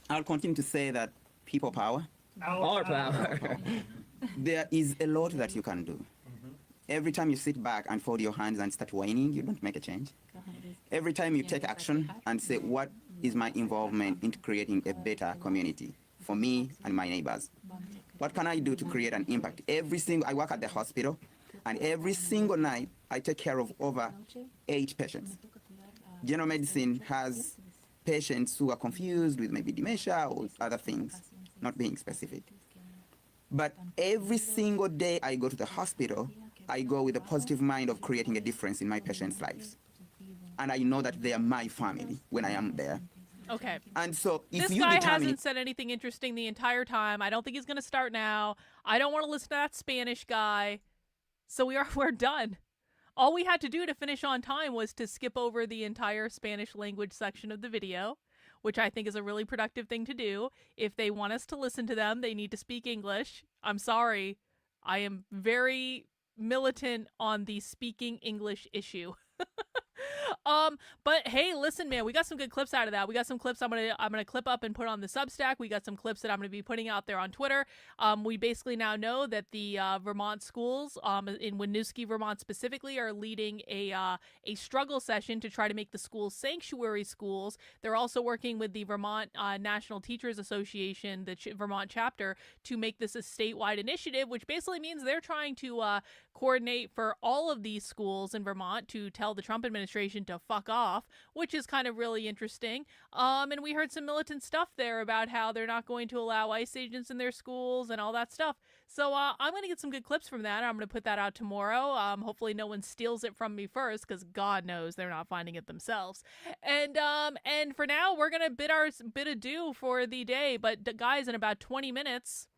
I'll continue to say that people power. Our power. There is a lot that you can do. Every time you sit back and fold your hands and start whining, you don't make a change. Every time you take action and say, what is my involvement into creating a better community for me and my neighbors? What can I do to create an impact? I work at the hospital, and every single night I take care of over 8 patients. General medicine has patients who are confused with maybe dementia or other things, not being specific. But every single day I go to the hospital, I go with a positive mind of creating a difference in my patients' lives. And I know that they are my family when I am there. Okay. And so if this you guy determine... hasn't said anything interesting the entire time. I don't think he's going to start now. I don't want to listen to that Spanish guy. So we're done. All we had to do to finish on time was to skip over the entire Spanish language section of the video, which I think is a really productive thing to do. If they want us to listen to them, they need to speak English. I'm sorry. I am very militant on the speaking English issue. But hey, listen, man, we got some good clips out of that. We got some clips I'm gonna clip up and put on the Substack. We got some clips that I'm gonna be putting out there on Twitter. We basically now know that the Vermont schools, in Winooski, Vermont specifically, are leading a struggle session to try to make the schools sanctuary schools. They're also working with the Vermont National Teachers Association, the Vermont chapter, to make this a statewide initiative, which basically means they're trying to coordinate for all of these schools in Vermont to tell the Trump administration to fuck off, which is kind of really interesting. And we heard some militant stuff there about how they're not going to allow ICE agents in their schools and all that stuff. So I'm going to get some good clips from that. I'm going to put that out tomorrow. Hopefully no one steals it from me first, because God knows they're not finding it themselves. And for now, we're going to bid adieu for the day. But guys, in about 20 minutes,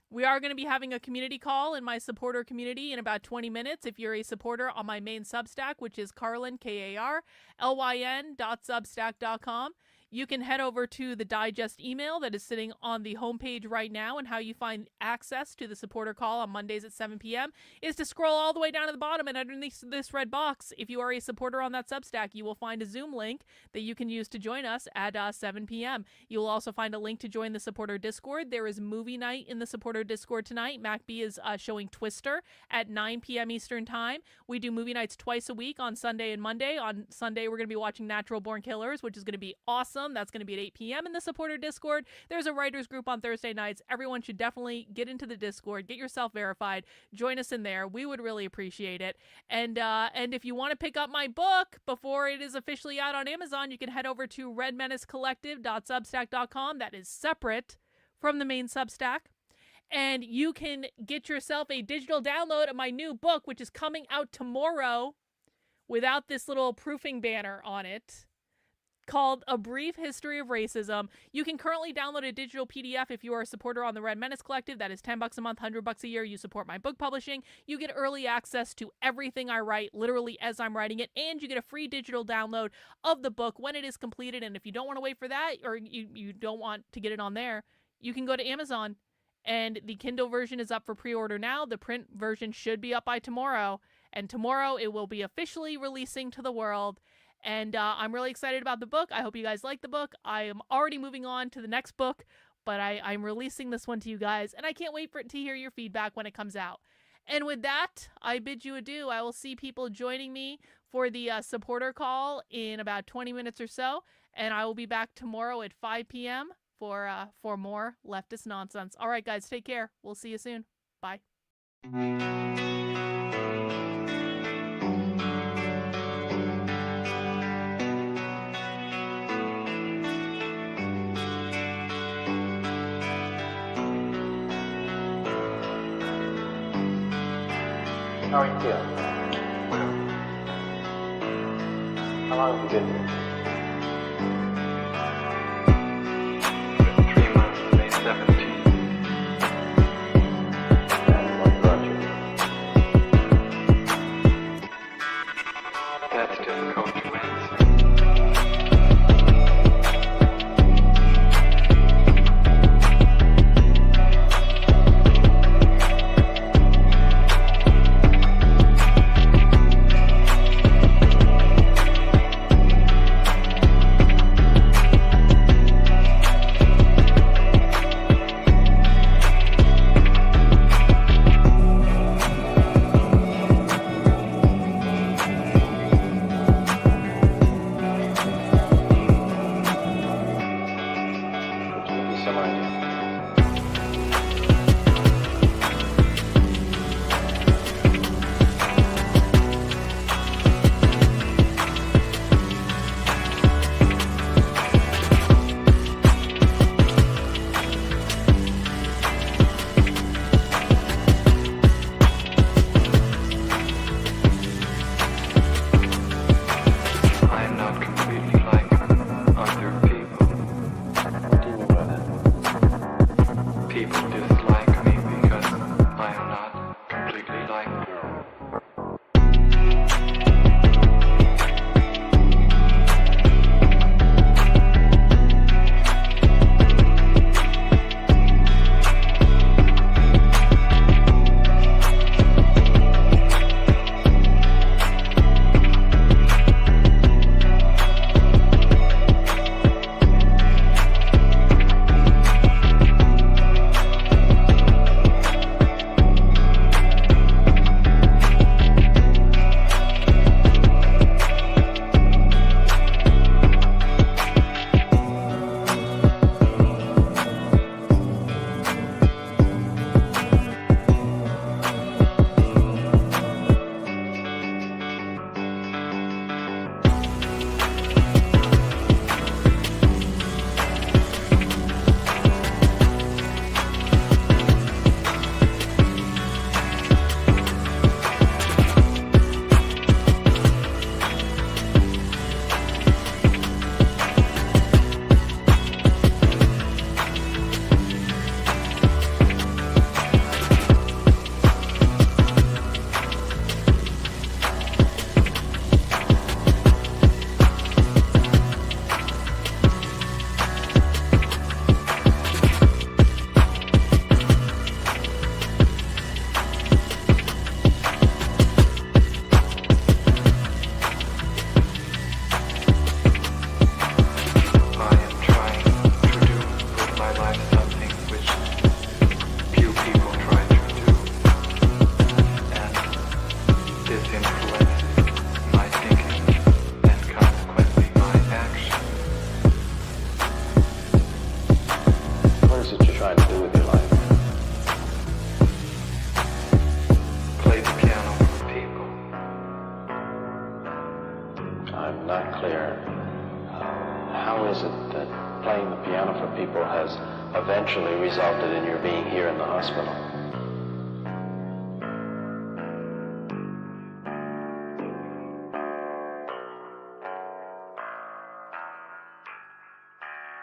we are going to be having a community call in my supporter community in about 20 minutes. If you're a supporter on my main Substack, which is Carlyn, KARLYN.substack.com, you can head over to the digest email that is sitting on the homepage right now, and how you find access to the supporter call on Mondays at 7 p.m. is to scroll all the way down to the bottom, and underneath this red box, if you are a supporter on that Substack, you will find a Zoom link that you can use to join us at 7 p.m. You will also find a link to join the supporter Discord. There is movie night in the supporter Discord tonight. MacB is showing Twister at 9 p.m. Eastern Time. We do movie nights twice a week, on Sunday and Monday. On Sunday, we're going to be watching Natural Born Killers, which is going to be awesome. That's going to be at 8 p.m. in the supporter Discord. There's a writers group on Thursday nights. Everyone should definitely get into the Discord, get yourself verified, join us in there. We would really appreciate it. And if you want to pick up my book before it is officially out on Amazon, you can head over to redmenacecollective.substack.com. That is separate from the main Substack. And you can get yourself a digital download of my new book, which is coming out tomorrow without this little proofing banner on it. called A Brief History of Racism. You can currently download a digital PDF if you are a supporter on the Red Menace Collective. That is $10 a month, $100 a year. You support my book publishing. You get early access to everything I write, literally as I'm writing it, and you get a free digital download of the book when it is completed. And if you don't want to wait for that, or you don't want to get it on there, you can go to Amazon, and the Kindle version is up for pre-order now. The print version should be up by tomorrow, and tomorrow it will be officially releasing to the world. And I'm really excited about the book. I hope you guys like the book. I am already moving on to the next book, but I'm releasing this one to you guys, and I can't wait to hear your feedback when it comes out. And with that, I bid you adieu. I will see people joining me for the supporter call in about 20 minutes or so, and I will be back tomorrow at 5 p.m. for more leftist nonsense. All right, guys, take care. We'll see you soon. Bye. How are you feeling? How long have you been here? 3 months, May 17th. And what brought you? That's difficult to answer. Some idea. I'm not completely like other people. What do you mean by that? People dislike me because I am not completely like them. playing the piano for people has eventually resulted in your being here in the hospital.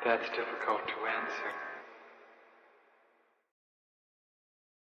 That's difficult to answer.